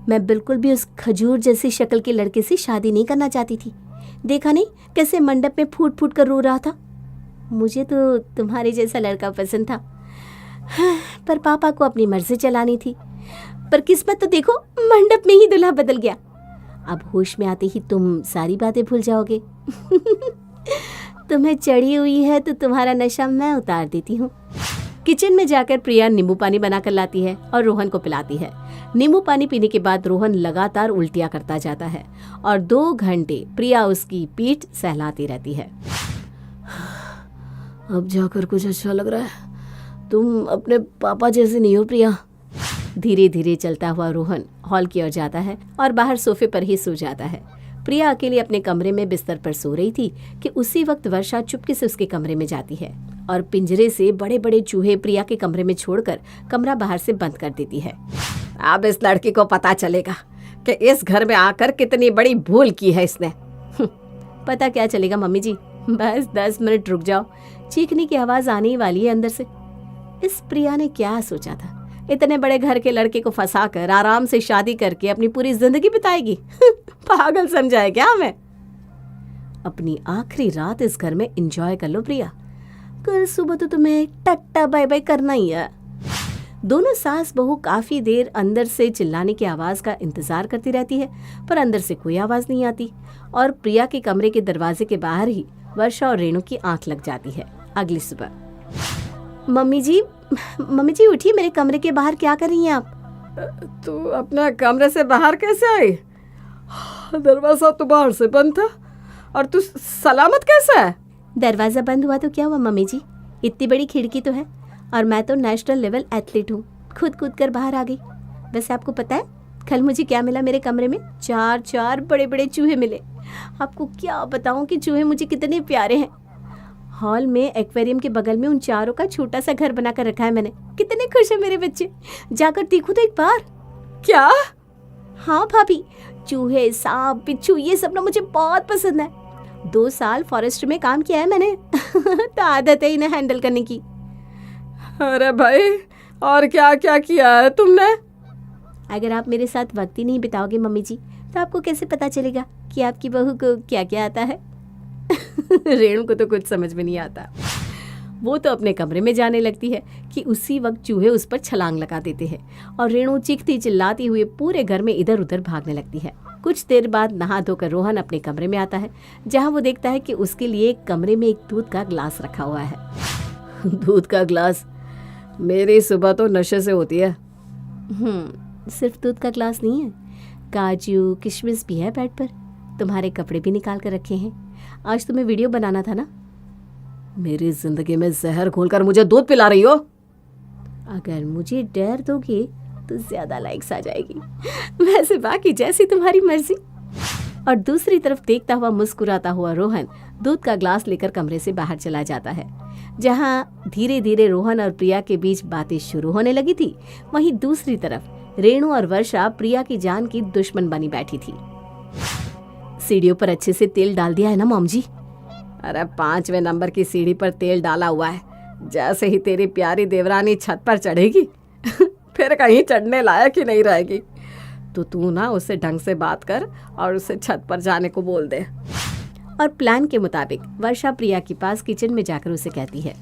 मैं बिल्कुल भी उस खजूर जैसी शक्ल के लड़के से शादी नहीं करना चाहती थी। देखा नहीं कैसे मंडप में फूट फूट कर रो रहा था? मुझे तो तुम्हारे जैसा लड़का पसंद था, पर पापा को अपनी मर्जी चलानी थी। पर किस्मत तो देखो, मंडप में ही दूल्हा बदल गया। अब होश में आते ही तुम सारी बातें भूल जाओगे। तुम्हें चढ़ी हुई है तो तुम्हारा नशा मैं उतार देती हूँ। किचन में जाकर प्रिया नींबू पानी बनाकर लाती है और रोहन को पिलाती है। नींबू पानी पीने के बाद रोहन लगातार उल्टियाँ करता जाता है और 2 घंटे प्रिया उसकी पीठ सहलाती रहती है। अब जाकर कुछ अच्छा लग रहा है। तुम अपने पापा जैसी नहीं हो प्रिया। धीरे धीरे चलता हुआ रोहन हॉल की ओर जाता है और बाहर सोफे पर ही सो जाता है। प्रिया अकेले अपने कमरे में बिस्तर पर सो रही थी कि उसी वक्त वर्षा चुपके से उसके कमरे में जाती है और पिंजरे से बड़े बड़े चूहे प्रिया के कमरे में छोड़कर कमरा बाहर से बंद कर देती है। अब इस लड़की को पता चलेगा कि इस घर में आकर कितनी बड़ी भूल की है इसने। पता क्या चलेगा मम्मी जी, बस 10 मिनट रुक जाओ, चीखने की आवाज आने ही वाली है अंदर से। इस प्रिया ने क्या सोचा था, इतने बड़े घर के लड़के को फंसाकर आराम से शादी करके अपनी पूरी जिंदगी बिताएगी? पागल समझा है क्या हमें? अपनी आखिरी रात इस घर में एंजॉय कर लो प्रिया, कल सुबह तो तुम्हें टट्टा बाय बाय करना ही है। दोनों सास बहू काफी देर अंदर से चिल्लाने की आवाज का इंतजार करती रहती है, पर अंदर से कोई आवाज नहीं आती और प्रिया के कमरे के दरवाजे के बाहर ही वर्षा और रेणु की आंख लग जाती है। अगली सुबह, मम्मी जी उठिए, मेरे कमरे के बाहर क्या कर रही हैं आप? तू अपने कमरे से बाहर कैसे आई? दरवाजा तो बाहर से बंद था, और तू सलामत कैसे है? दरवाजा बंद हुआ तो क्या हुआ मम्मी जी, इतनी बड़ी खिड़की तो है और मैं तो नेशनल लेवल एथलीट हूँ, खुद कूद कर बाहर आ गई। वैसे आपको पता है कल मुझे क्या मिला? मेरे कमरे में 4 बड़े बड़े चूहे मिले। आपको क्या बताऊं कि चूहे मुझे कितने प्यारे हैं। हॉल में एक्वेरियम के बगल में उन चारों का छोटा सा घर बनाकर रखा है मैंने। कितने खुश है मेरे बच्चे, जाकर देखो तो एक बार। क्या? हाँ भाभी, चूहे सांप बिच्छू ये सब ना मुझे बहुत पसंद है। 2 साल फॉरेस्ट में काम किया है मैंने तो आदत है इन्हें हैंडल करने की। अरे भाई, और क्या क्या किया है तुमने? अगर आप मेरे साथ वक्त ही नहीं बिताओगे मम्मी जी, तो आपको कैसे पता चलेगा कि आपकी बहू को क्या क्या आता है? रेणु को तो कुछ समझ में नहीं आता। वो तो अपने कमरे में जाने लगती है कि उसी वक्त चूहे उस पर छलांग लगा देते हैं और रेणु चीखती चिल्लाती हुई पूरे घर में इधर उधर भागने लगती है। कुछ देर बाद नहा धोकर रोहन अपने कमरे में आता है, जहां वो देखता है कि उसके लिए कमरे में एक दूध का ग्लास रखा हुआ है। दूध का ग्लास? मेरी सुबह तो नशे से होती है। सिर्फ दूध का ग्लास नहीं है, काजू किशमिश भी है बेड पर। तुम्हारे कपड़े भी निकाल कर रखे हैं, आज तुम्हें वीडियो बनाना था ना। मेरी जिंदगी में जहर घोलकर मुझे दूध पिला रही हो? अगर मुझे डर दोगे तो ज्यादा लाइक्स आ जाएगी। वैसे बाकी जैसी तुम्हारी मर्जी। और दूसरी तरफ देखता हुआ मुस्कुराता हुआ रोहन दूध का ग्लास लेकर कमरे से बाहर चला जाता है। जहाँ धीरे धीरे रोहन और प्रिया के बीच बातें शुरू होने लगी थी, वहीं दूसरी तरफ रेणु और वर्षा प्रिया की जान की दुश्मन बनी बैठी थी। सीढ़ियों पर अच्छे से तेल डाल दिया है ना मॉम जी? अरे 5वें नंबर की सीढ़ी पर तेल डाला हुआ है। जैसे ही तेरी प्यारी देवरानी छत पर चढ़ेगी फिर कहीं चढ़ने लायक ही नहीं रहेगी। तो तू ना उससे ढंग से बात कर और उसे छत पर जाने को बोल दे। और प्लान के मुताबिक वर्षा प्रिया के पास किचन में जाकर उसे कहती है,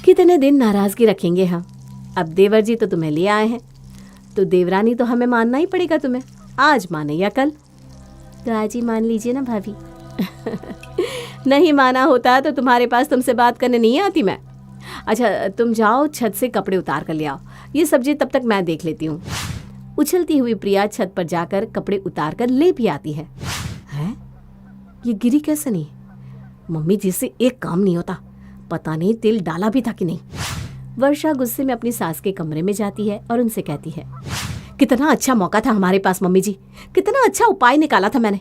कितने दिन नाराजगी रखेंगे हम? अब देवर जी तो तुम्हें ले आए हैं, तो देवरानी तो हमें मानना ही पड़ेगा तुम्हें, आज माने या कल। तो आज ही मान लीजिए ना भाभी। नहीं माना होता तो तुम्हारे पास तुमसे बात करने नहीं आती मैं। अच्छा तुम जाओ छत से कपड़े उतार कर ले आओ, ये सब्जी तब तक मैं देख लेती हूँ। उछलती हुई प्रिया छत पर जाकर कपड़े उतार कर ले भी आती है। हैं? ये गिरी कैसे नहीं? मम्मी जी से एक काम नहीं होता, पता नहीं तेल डाला भी था कि नहीं। वर्षा गुस्से में अपनी सास के कमरे में जाती है और उनसे कहती है, कितना अच्छा मौका था हमारे पास मम्मी जी, कितना अच्छा उपाय निकाला था मैंने।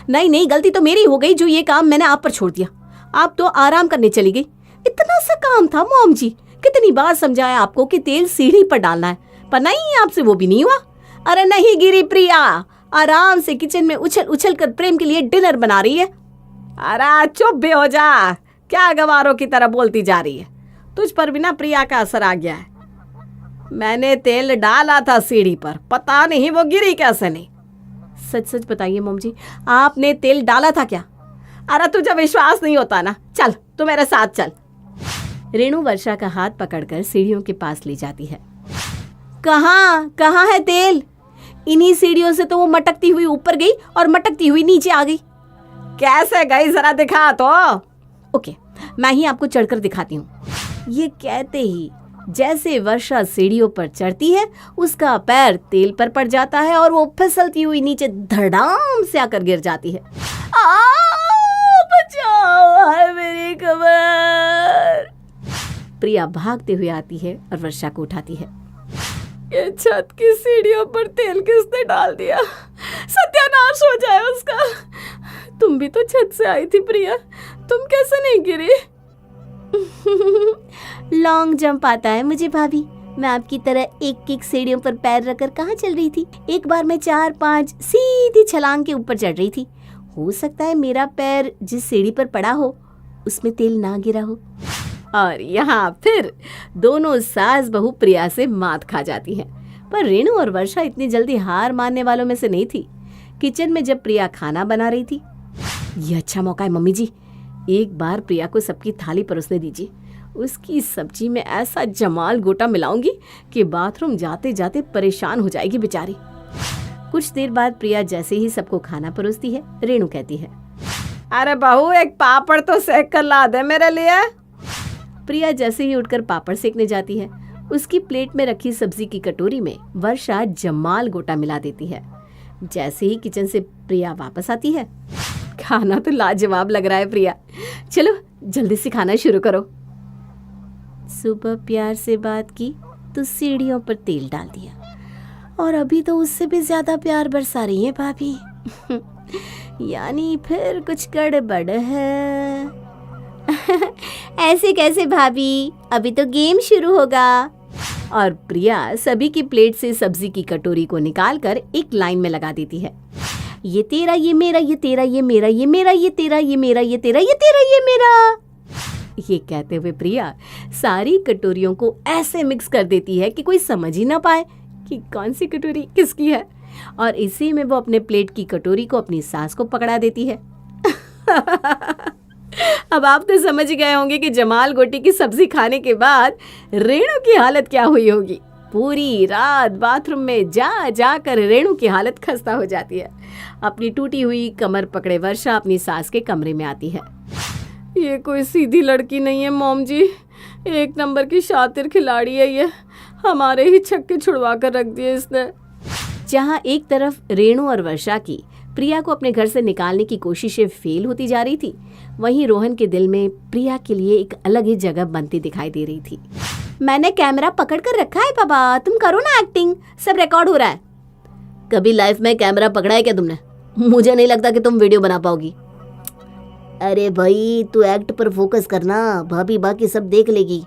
नहीं गलती तो मेरी हो गई जो ये काम मैंने आप पर छोड़ दिया। आप तो आराम करने चली गई। इतना सा काम था मॉम जी, कितनी बार समझाया आपको कि तेल सीढ़ी पर डालना है, पर नहीं, आपसे वो भी नहीं हुआ। अरे नहीं गिरी प्रिया, आराम से किचन में उछल उछल कर प्रेम के लिए डिनर बना रही है। अरे चुप भी हो जा, क्या गवारों की तरह बोलती जा रही है। तुझ पर भी ना प्रिया का असर आ गया है। मैंने तेल डाला था सीढ़ी पर, पता नहीं वो गिरी कैसे नहीं। सच सच बताइए मॉम जी, आपने तेल डाला था क्या? अरे तुझे विश्वास नहीं होता ना, चल तू मेरे साथ चल। रेणु वर्षा का हाथ पकड़कर सीढ़ियों के पास ले जाती है। कहाँ है तेल? इन्हीं सीढ़ियों से तो वो मटकती हुई ऊपर गई और मटकती हुई नीचे आ गई। कैसे गई जरा दिखा तो। ओके, मैं ही आपको चढ़कर दिखाती हूँ। ये कहते ही जैसे वर्षा सीढ़ियों पर चढ़ती है, उसका पैर तेल पर पड़ जाता है और वो फिसलती हुई नीचे धड़ाम से आकर गिर जाती है। बचाओ, हाय मेरी कमर। प्रिया भागते हुए आती है और वर्षा को उठाती है। ये छत की सीढ़ियों पर तेल किसने डाल दिया? सत्यानाश हो जाए उसका। तुम भी तो छत से आई थी प्रिया, तुम कैसे नहीं गिरी? लॉन्ग जंप आता है मुझे भाभी, मैं आपकी तरह एक एक सीढ़ियों पर पैर रखकर कहाँ चल रही थी। एक बार मैं 4-5 सीधी छलांग के ऊपर चढ़ रही थी। हो सकता है मेरा पैर जिस सीढ़ी पर पड़ा हो उसमें तेल ना गिरा हो। और यहाँ फिर दोनों सास बहू प्रिया से मात खा जाती हैं। पर रेणु और वर्षा इतनी जल्दी हार मानने वालों में से नहीं थी। किचन में जब प्रिया खाना बना रही थी, ये अच्छा मौका है मम्मी जी, एक बार प्रिया को सबकी थाली परोसने दीजिए। उसकी सब्जी में ऐसा जमाल गोटा मिलाऊंगी कि बाथरूम जाते जाते परेशान हो जाएगी बेचारी। कुछ देर बाद प्रिया जैसे ही सबको खाना परोसती है, रेणु कहती है, अरे बहू एक पापड़ तो सेक कर ला दे मेरे लिए। प्रिया जैसे ही उठकर पापड़ सेकने जाती है, उसकी प्लेट में रखी सब्जी की कटोरी में वर्षा जमाल गोटा मिला देती है। जैसे ही किचन से प्रिया वापस आती है, खाना तो लाजवाब लग रहा है प्रिया, चलो जल्दी से खाना शुरू करो। सुबह प्यार से बात की तो सीढ़ियों पर तेल डाल दिया, और अभी तो उससे भी ज्यादा प्यार बरसा रही है भाभी। यानी फिर कुछ गड़बड़ है। ऐसे कैसे भाभी, अभी तो गेम शुरू होगा। और प्रिया सभी की प्लेट से सब्जी की कटोरी को निकालकर एक लाइन में लगा देती है। ये तेरा, ये मेरा, ये तेरा, ये मेरा, ये मेरा, ये तेरा, ये मेरा, ये तेरा, ये तेरा, ये मेरा। ये कहते हुए प्रिया सारी कटोरियों को ऐसे मिक्स कर देती है कि कोई समझ ही ना पाए कि कौन सी कटोरी किसकी है, और इसी में वो अपने प्लेट की कटोरी को अपनी सास को पकड़ा देती है। अब आप तो समझ गए होंगे कि जमाल गोटी की सब्जी खाने के बाद रेणु की हालत क्या हुई होगी। पूरी रात बाथरूम में जा कर रेणु की हालत खस्ता हो जाती है। अपनी टूटी हुई कमर पकड़े वर्षा अपनी सास के कमरे में आती है। ये कोई सीधी लड़की नहीं है मॉम जी, 1 नंबर की शातिर खिलाड़ी है ये, हमारे ही छक्के छुड़वा कर रख दिए इसने। जहाँ एक तरफ रेणु और वर्षा की प्रिया को अपने घर से निकालने की कोशिशें फेल होती जा रही थी, वहीं रोहन के दिल में प्रिया के लिए एक अलग ही जगह बनती दिखाई दे रही थी। मैंने कैमरा पकड़ कर रखा है पापा, तुम करो ना एक्टिंग, सब रिकॉर्ड हो रहा है। कभी लाइफ में कैमरा पकड़ा है क्या तुमने? मुझे नहीं लगता कि तुम वीडियो बना पाओगी। अरे भाई तू एक्ट पर फोकस करना, भाभी बाकी सब देख लेगी।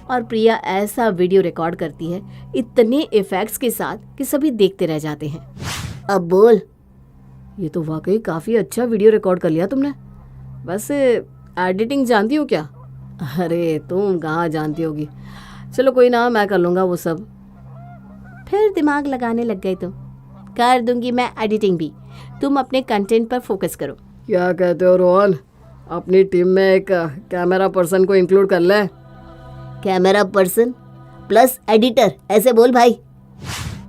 और प्रिया ऐसा वीडियो रिकॉर्ड करती है इतने इफेक्ट्स के साथ कि सभी देखते रह जाते हैं। अब बोल। ये तो वाकई काफी अच्छा वीडियो रिकॉर्ड कर लिया तुमने। वैसे एडिटिंग जानती हो क्या? अरे तुम कहाँ जानती होगी, चलो कोई ना, मैं कर लूँगा वो सब। फिर दिमाग लगाने लग गए तुम। कर दूंगी मैं एडिटिंग भी, तुम अपने कंटेंट पर फोकस करो। क्या कहते हो रोहन, अपनी टीम में एक कैमरा पर्सन को इंक्लूड कर ले। कैमरा पर्सन प्लस एडिटर, ऐसे बोल भाई।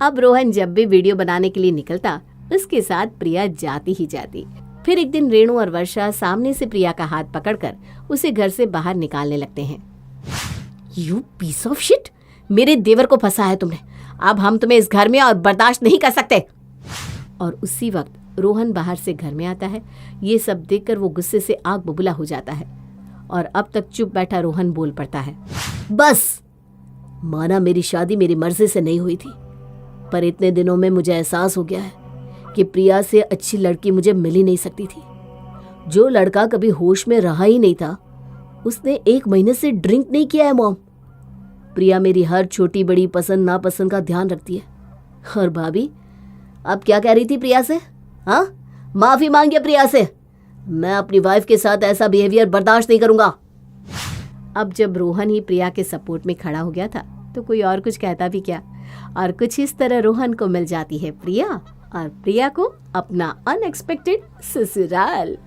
अब रोहन जब भी वीडियो बनाने के लिए निकलता उसके साथ प्रिया जाती ही जाती। फिर एक दिन रेणु और वर्षा सामने से प्रिया का हाथ पकड़कर उसे घर से बाहर निकालने लगते हैं। यू पीस ऑफ शिट, मेरे देवर को फंसा है तुमने, अब हम तुम्हें इस घर में और बर्दाश्त नहीं कर सकते। और उसी वक्त रोहन बाहर से घर में आता है। ये सब देखकर वो गुस्से से आग बबूला हो जाता है और अब तक चुप बैठा रोहन बोल पड़ता है। बस माना मेरी शादी मेरी मर्जी से नहीं हुई थी, पर इतने दिनों में मुझे एहसास हो गया है कि प्रिया से अच्छी लड़की मुझे मिल ही नहीं सकती थी। जो लड़का कभी होश में रहा ही नहीं था उसने 1 महीने से ड्रिंक नहीं किया है मॉम। प्रिया मेरी हर छोटी बड़ी पसंद नापसंद का ध्यान रखती है। और भाभी अब क्या कह रही थी प्रिया से? हाँ, माफी मांगिए प्रिया से। मैं अपनी वाइफ के साथ ऐसा बिहेवियर बर्दाश्त नहीं करूंगा। अब जब रोहन ही प्रिया के सपोर्ट में खड़ा हो गया था तो कोई और कुछ कहता भी क्या। और कुछ इस तरह रोहन को मिल जाती है प्रिया और प्रिया को अपना अनएक्सपेक्टेड ससुराल।